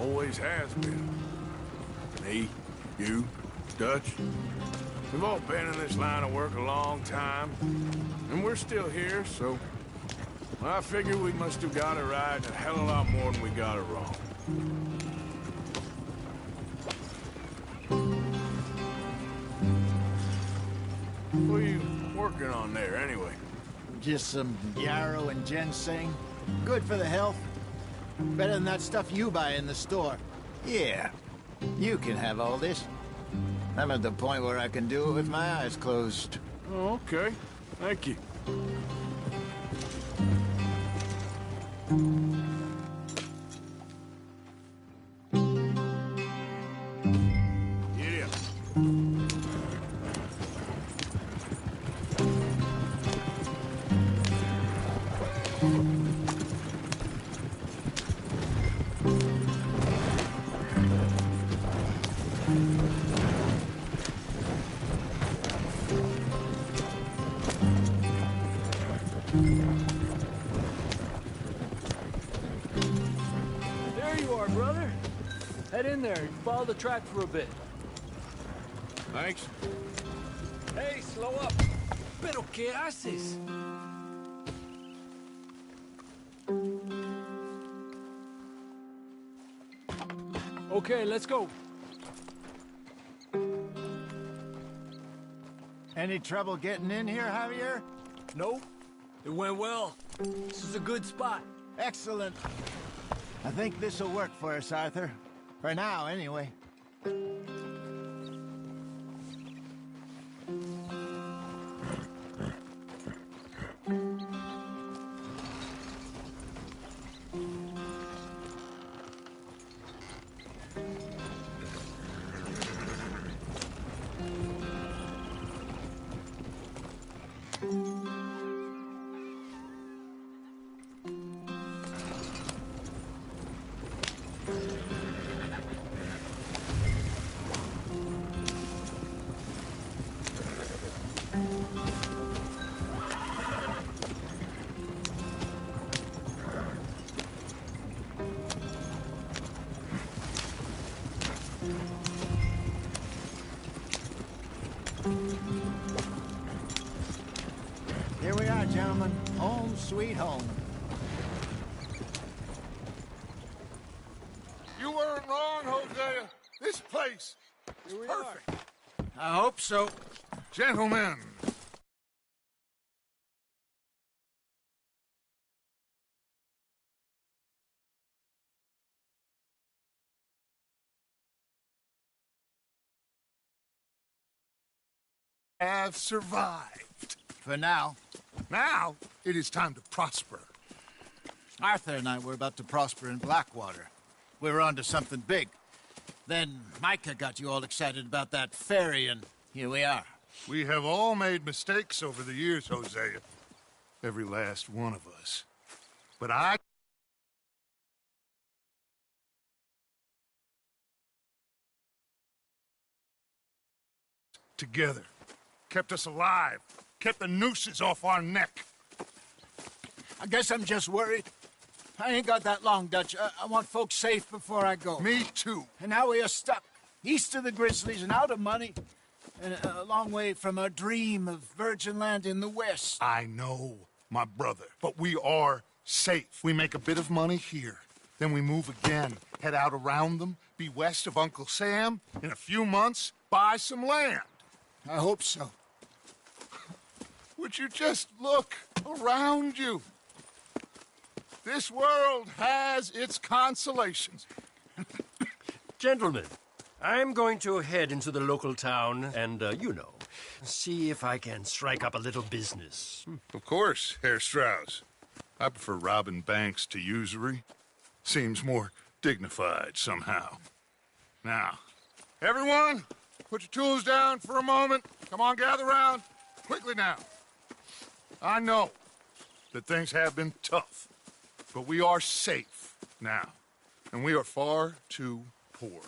Always has been. Me, you, Dutch. We've all been in this line of work a long time. And we're still here, so... I figure we must have got it right a hell of a lot more than we got it wrong. What are you working on there, anyway? Just some yarrow and ginseng. Good for the health. Better than that stuff you buy in the store. Yeah, you can have all this. I'm at the point where I can do it with my eyes closed. Oh, okay. Thank you. There you are, brother. Head in there and follow the track for a bit. Thanks. Hey, slow up. ¿Pero qué haces? Okay, let's go. Any trouble getting in here, Javier? Nope. It went well. This is a good spot. Excellent. I think this'll work for us, Arthur. For now, anyway. Here we are, gentlemen. Home sweet home. You weren't wrong, Hosea. This place is perfect. I hope so. Gentlemen. Have survived. For now. Now, it is time to prosper. Arthur and I were about to prosper in Blackwater. We were on to something big. Then Micah got you all excited about that ferry, and here we are. We have all made mistakes over the years, Hosea. Every last one of us. But I... together. Kept us alive. Kept the nooses off our neck. I guess I'm just worried. I ain't got that long, Dutch. I want folks safe before I go. Me too. And now we are stuck. East of the Grizzlies and out of money. And a long way from our dream of virgin land in the west. I know, my brother. But we are safe. We make a bit of money here. Then we move again. Head out around them. Be west of Uncle Sam. In a few months, buy some land. I hope so. Would you just look around you? This world has its consolations. Gentlemen, I'm going to head into the local town and, see if I can strike up a little business. Of course, Herr Strauss. I prefer robbing banks to usury. Seems more dignified somehow. Now, everyone, put your tools down for a moment. Come on, gather round. Quickly now. I know that things have been tough. But we are safe now, and we are far too poor.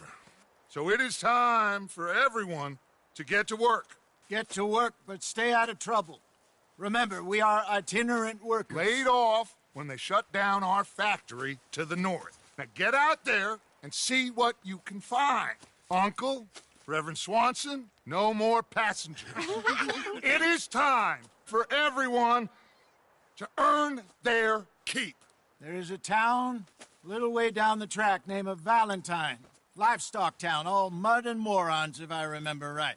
So it is time for everyone to get to work. Get to work, but stay out of trouble. Remember, we are itinerant workers. Laid off when they shut down our factory to the north. Now get out there and see what you can find. Uncle, Reverend Swanson, no more passengers. It is time for everyone to earn their keep. There is a town a little way down the track named Valentine. Livestock town, all mud and morons, if I remember right.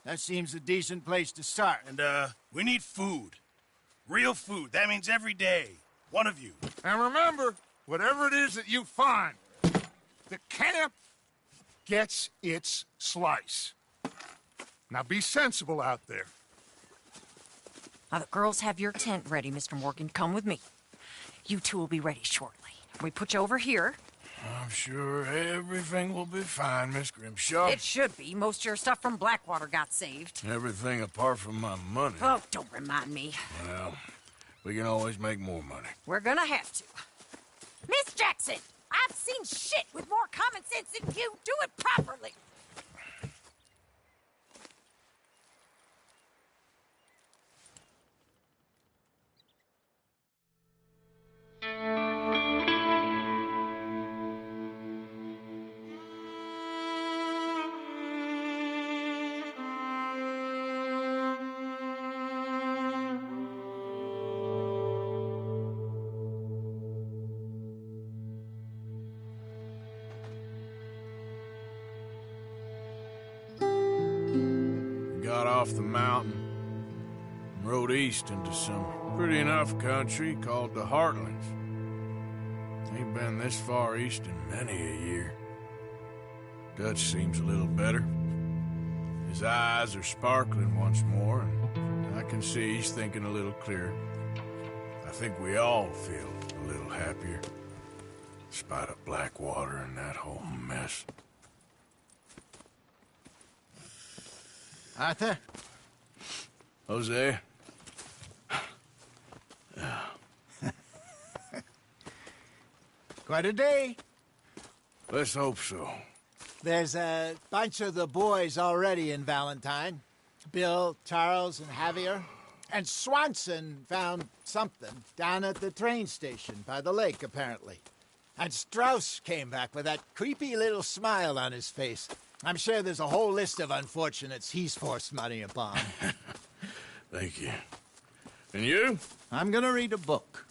That seems a decent place to start. And, we need food. Real food. That means every day. One of you. And remember, whatever it is that you find, the camp gets its slice. Now be sensible out there. Now, the girls have your tent ready, Mr. Morgan. Come with me. You two will be ready shortly. We put you over here. I'm sure everything will be fine, Miss Grimshaw. It should be. Most of your stuff from Blackwater got saved. Everything apart from my money. Oh, don't remind me. Well, we can always make more money. We're gonna have to. Miss Jackson, I've seen shit with more common sense than you. Do it properly. Got off the mountain and rode east into some pretty enough country called the Heartlands. Ain't been this far east in many a year. Dutch seems a little better. His eyes are sparkling once more, and I can see he's thinking a little clearer. I think we all feel a little happier, despite of Blackwater and that whole mess. Arthur? Jose? Quite a day. Let's hope so. There's a bunch of the boys already in Valentine. Bill, Charles, and Javier. And Swanson found something down at the train station by the lake, apparently. And Strauss came back with that creepy little smile on his face. I'm sure there's a whole list of unfortunates he's forced money upon. Thank you. And you? I'm gonna read a book.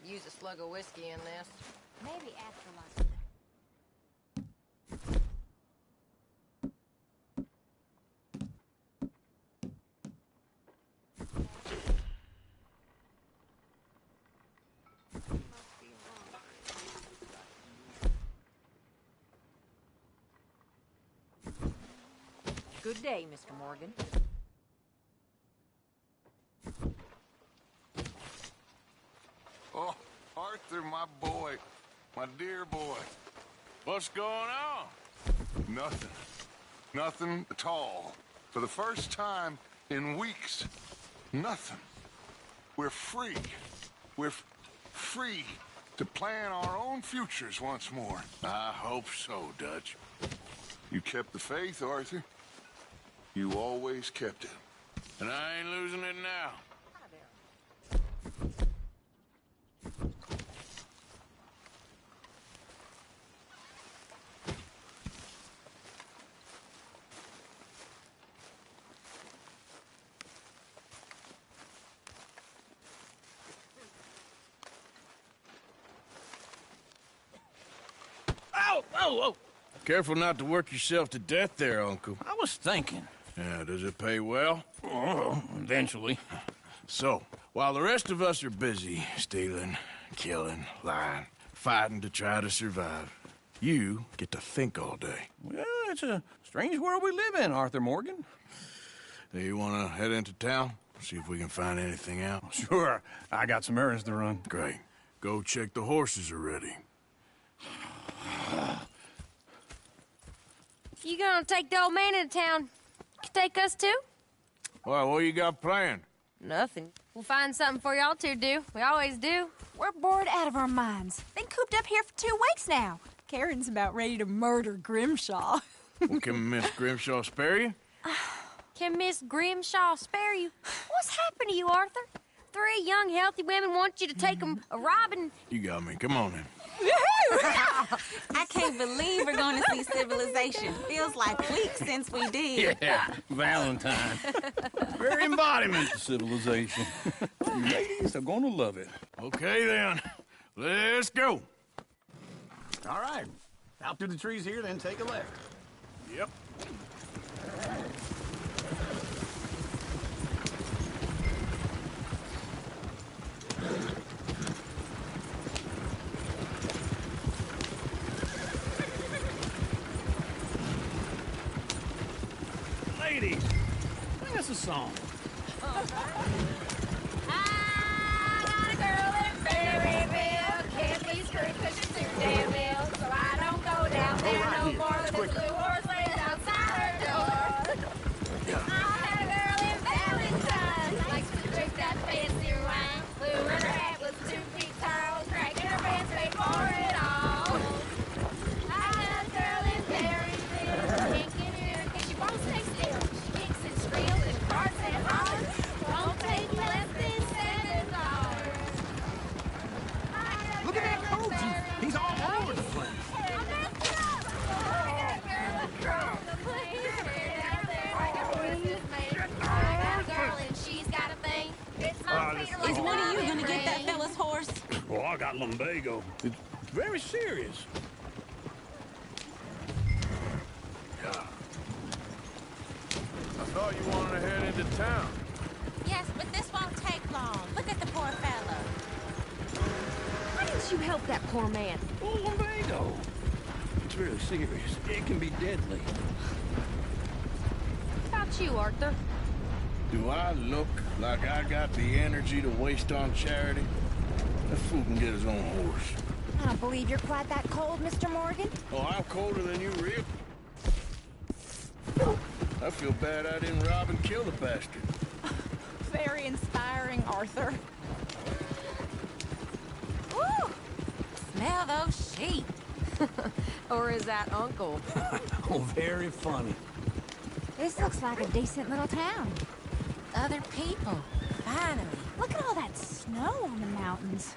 Use a slug of whiskey in this. Maybe after lunch. Good day, Mr. Morgan. Oh, Arthur, my boy. My dear boy. What's going on? Nothing. Nothing at all. For the first time in weeks, nothing. We're free. We're free to plan our own futures once more. I hope so, Dutch. You kept the faith, Arthur. You always kept it. And I ain't losing it now. Whoa, whoa! Careful not to work yourself to death there, Uncle. I was thinking. Yeah, does it pay well? Oh, eventually. So, while the rest of us are busy stealing, killing, lying, fighting to try to survive, you get to think all day. Well, it's a strange world we live in, Arthur Morgan. Do you want to head into town? See if we can find anything out? Sure. I got some errands to run. Great. Go check the horses are ready. You gonna take the old man into town? Take us too? Well, what you got planned? Nothing. We'll find something for y'all to do. We always do. We're bored out of our minds. Been cooped up here for 2 weeks now. Karen's about ready to murder Grimshaw. Well, can Miss Grimshaw spare you? Can Miss Grimshaw spare you? What's happened to you, Arthur? 3 young, healthy women want you to take them a robbing. You got me. Come on then. I can't believe we're going to see civilization. Feels like weeks since we did. Yeah, Valentine. Very embodiment of civilization. Ladies are gonna love it. Okay, then. Let's go. All right. Out through the trees here, then take a left. Yep. Ladies, sing us a song. I got a girl in Berryville. Can't be screwed 'cause she's too damn ill. So I don't go down there no more than this blue horse lays outside her door. I had a girl in Valentine. Likes to drink that fancy wine. Blue in her hat was 2 feet tall. Cracking her pants paid for it all. I had a girl in Berryville. Can't get her in case she won't stay still. She kicks and squeals and farts and hollers. Won't take less than $7. Look at that Koji. He's all over the place. Is one of you gonna get that fella's horse? Well, I got lumbago. It's very serious. I thought you wanted to head into town. Yes, but this won't take long. Look at the poor fella. Why didn't you help that poor man? Oh, lumbago. It's really serious. It can be deadly. How about you, Arthur? Do I look like I got the energy to waste on charity? That fool can get his own horse. I don't believe you're quite that cold, Mr. Morgan. Oh, I'm colder than you, real. I feel bad I didn't rob and kill the bastard. Very inspiring, Arthur. Woo! Smell those sheep. Or is that Uncle? Oh, very funny. This looks like a decent little town. Other people, finally. Look at all that snow on the mountains.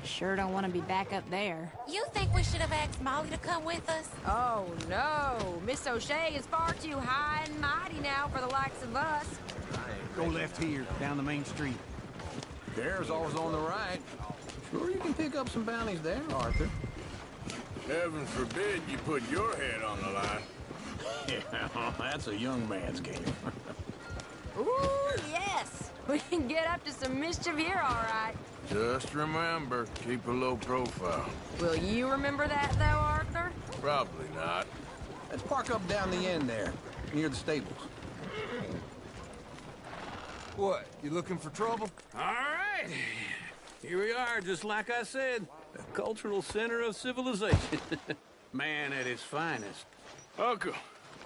Sure don't want to be back up there. You think we should have asked Molly to come with us? Oh, no. Miss O'Shea is far too high and mighty now for the likes of us. Go left here, down the main street. There's always on the right. Sure you can pick up some bounties there, Arthur. Heaven forbid you put your head on the line. Yeah, that's a young man's game. Ooh, yes. We can get up to some mischief here, all right. Just remember, keep a low profile. Will you remember that, though, Arthur? Probably not. Let's park up down the end there, near the stables. What, you looking for trouble? All right. Here we are, just like I said. The cultural center of civilization. Man at his finest. Uncle,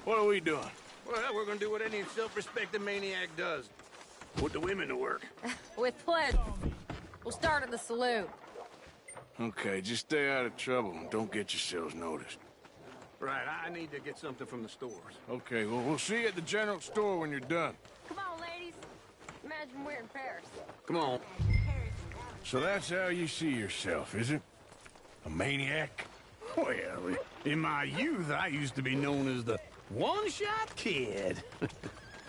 what are we doing? Well, we're gonna do what any self-respecting maniac does. Put the women to work. With pleasure. We'll start at the saloon. Okay, just stay out of trouble and don't get yourselves noticed. Right, I need to get something from the stores. Okay, well, we'll see you at the general store when you're done. Come on, ladies. Imagine we're in Paris. Come on. So that's how you see yourself, is it? A maniac? Well, in my youth, I used to be known as the one-shot kid.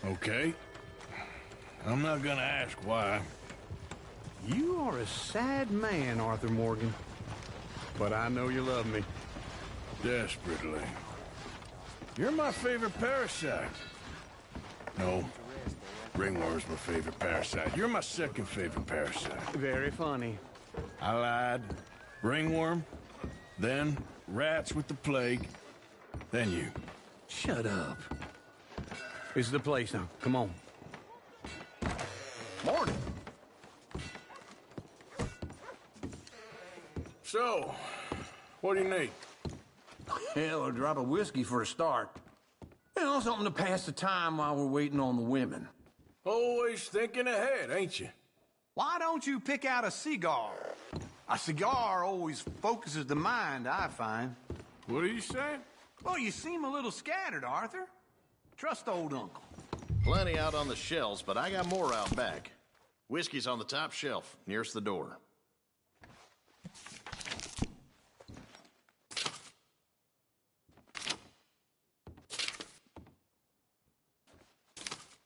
Okay. I'm not gonna ask why. You are a sad man, Arthur Morgan. But I know you love me. Desperately. You're my favorite parasite. No. Ringworm's my favorite parasite. You're my second favorite parasite. Very funny. I lied. Ringworm, then rats with the plague, then you. Shut up. This is the place now. Come on. Morning. So, what do you need? Hell, a drop of whiskey for a start. You know, something to pass the time while we're waiting on the women. Always thinking ahead, ain't you? Why don't you pick out a cigar? A cigar always focuses the mind, I find. What are you saying? Well, you seem a little scattered, Arthur. Trust old Uncle. Plenty out on the shelves, but I got more out back. Whiskey's on the top shelf, nearest the door.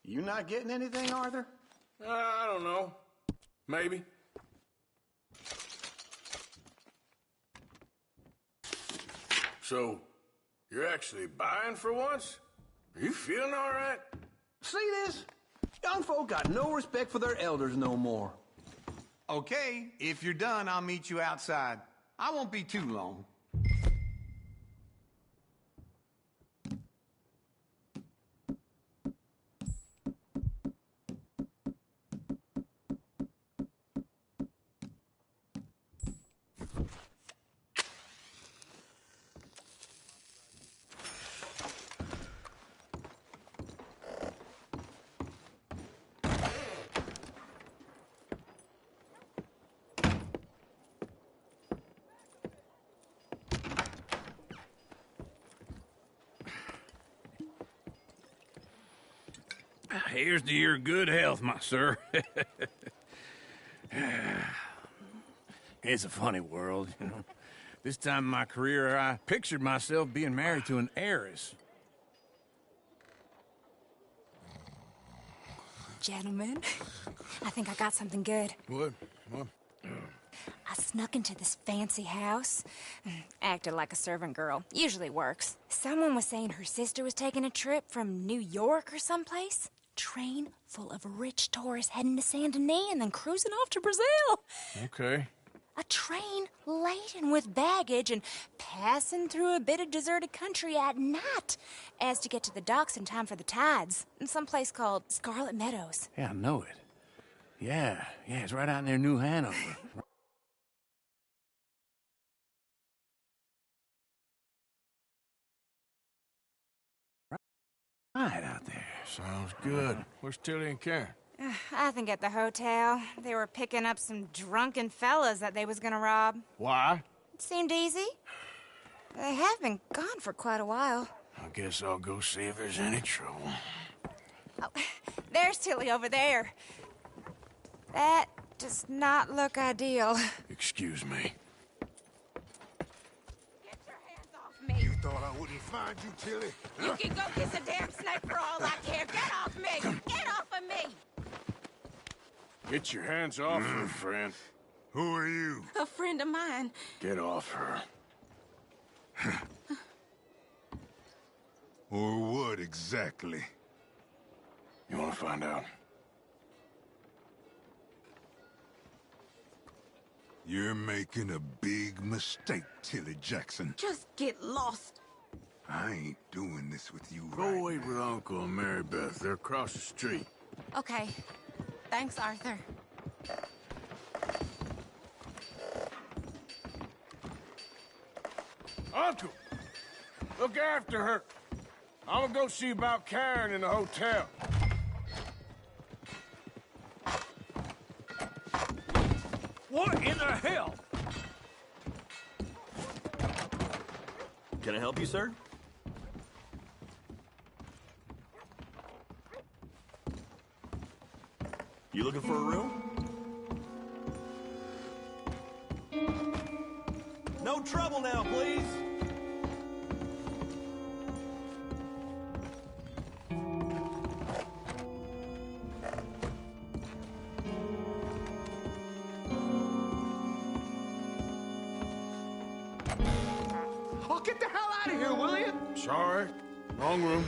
You not getting anything, Arthur? I don't know. Maybe. So, you're actually buying for once? Are you feeling all right? See this? Young folk got no respect for their elders no more. Okay, if you're done, I'll meet you outside. I won't be too long. Here's to your good health, my sir. It's a funny world, you know. This time in my career, I pictured myself being married to an heiress. Gentlemen, I think I got something good. What? I snuck into this fancy house. Acted like a servant girl. Usually works. Someone was saying her sister was taking a trip from New York or someplace. Train full of rich tourists heading to Saint Denis and then cruising off to Brazil. Okay. A train laden with baggage and passing through a bit of deserted country at night as to get to the docks in time for the tides in some place called Scarlet Meadows. Yeah, I know it. Yeah, it's right out near New Hanover. Right out there. Sounds good. Where's Tilly and Karen? I think at the hotel. They were picking up some drunken fellas that they was gonna rob. Why? It seemed easy. They have been gone for quite a while. I guess I'll go see if there's any trouble. Oh, there's Tilly over there. That does not look ideal. Excuse me. You thought I wouldn't find you, Tilly? You can go kiss a damn snake for all I care. Get off me! Get off of me! Get your hands off her, friend. Who are you? A friend of mine. Get off her. Or what exactly? You want to find out? You're making a big mistake, Tilly Jackson. Just get lost. I ain't doing this with you Go wait with Uncle and Mary Beth. They're across the street. Okay. Thanks, Arthur. Uncle! Look after her. I'm gonna go see about Karen in the hotel. What in the hell? Can I help you, sir? You looking for a room? No trouble now, please. Get the hell out of here, will you? Sorry. Wrong room.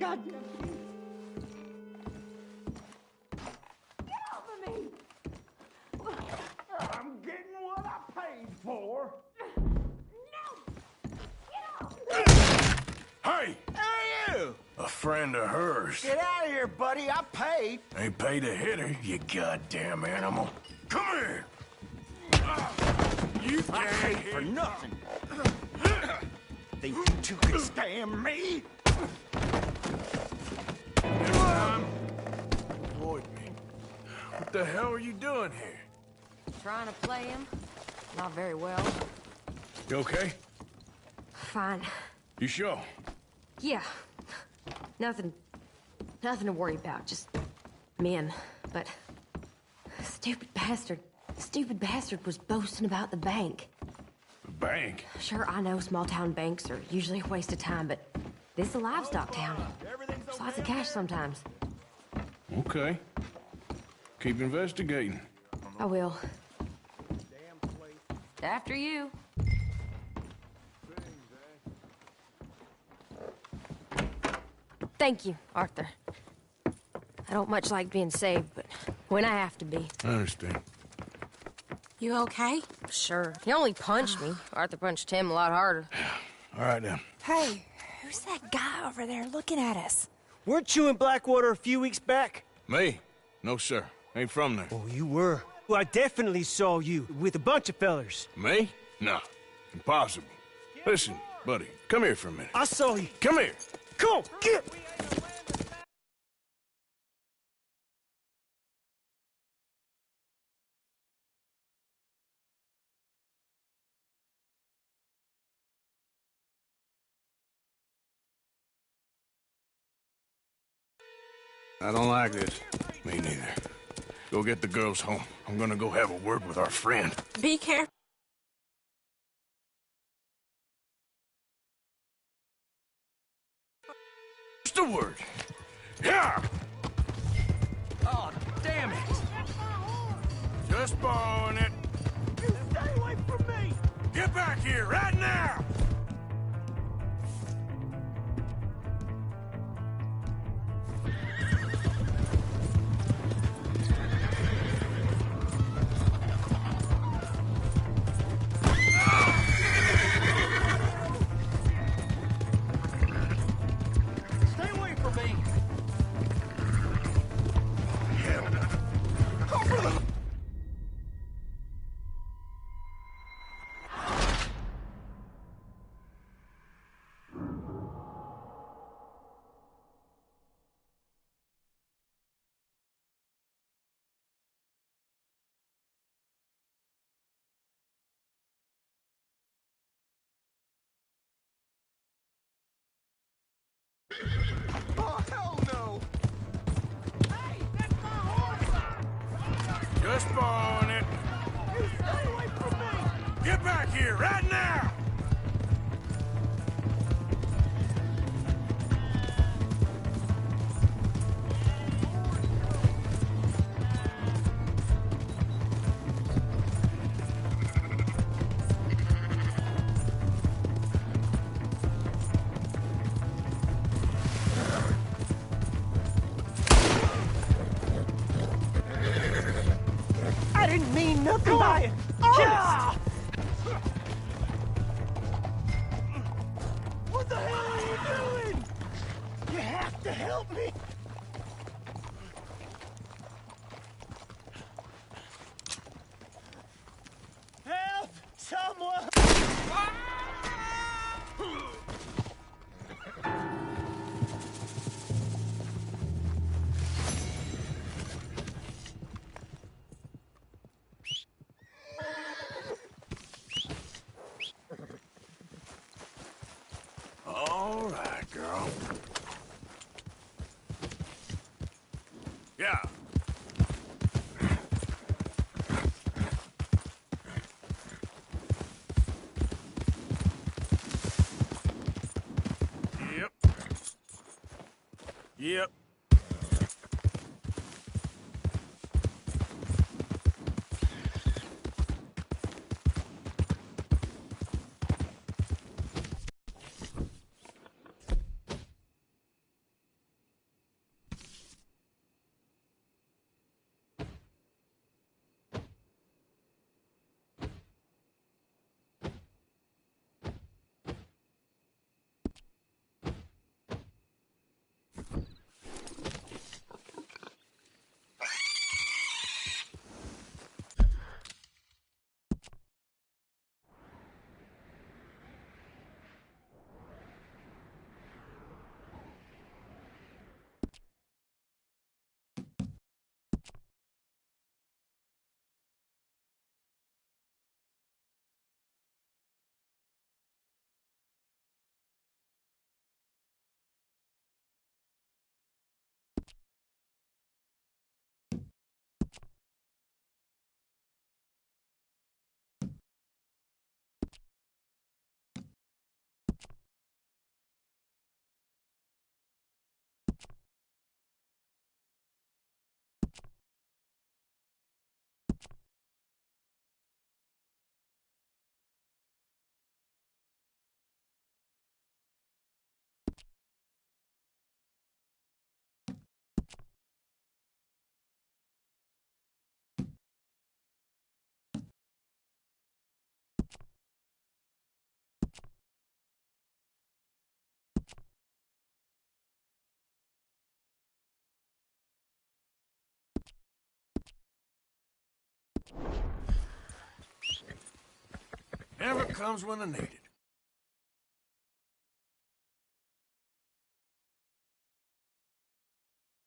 Goddamn. I'm getting what I paid for. Hey! Who are you? A friend of hers. Get out of here, buddy. I paid. Ain't paid to hit her, you goddamn animal. Come here! You I paid for nothing. Think you two could stand me? Next time, avoid me. What the hell are you doing here? Trying to play him? Not very well. You okay? Fine. You sure? Yeah. Nothing to worry about. Just men. But stupid bastard was boasting about the bank. The bank? Sure, I know small town banks are usually a waste of time, but this is a livestock town. There's lots of cash sometimes. Okay. Keep investigating. I will. After you. Thank you, Arthur. I don't much like being saved, but when I have to be. I understand. You okay? Sure. He only punched me. Arthur punched him a lot harder. All right, then. Hey, who's that guy over there looking at us? Weren't you in Blackwater a few weeks back? Me? No, sir. Ain't from there. Oh, you were. Well, I definitely saw you with a bunch of fellers. Me? No. Impossible. Listen, buddy, come here for a minute. I saw you. Come here. Come on, get! I don't like this. Me neither. Go get the girls home. I'm gonna go have a word with our friend. Be careful. Just a word. Yeah! Oh, damn it! Just borrowing it. You stay away from me! Get back here, right now! Stay away from me! Oh, hell no! Hey, that's my horse! Just borrowing it. You stay away from me! Get back here, right now! I didn't mean nothing by it. Ah! What the hell are you doing? You have to help me! Help! Someone! All right, girl. Yeah. Yep. Yep. Never comes when I need it.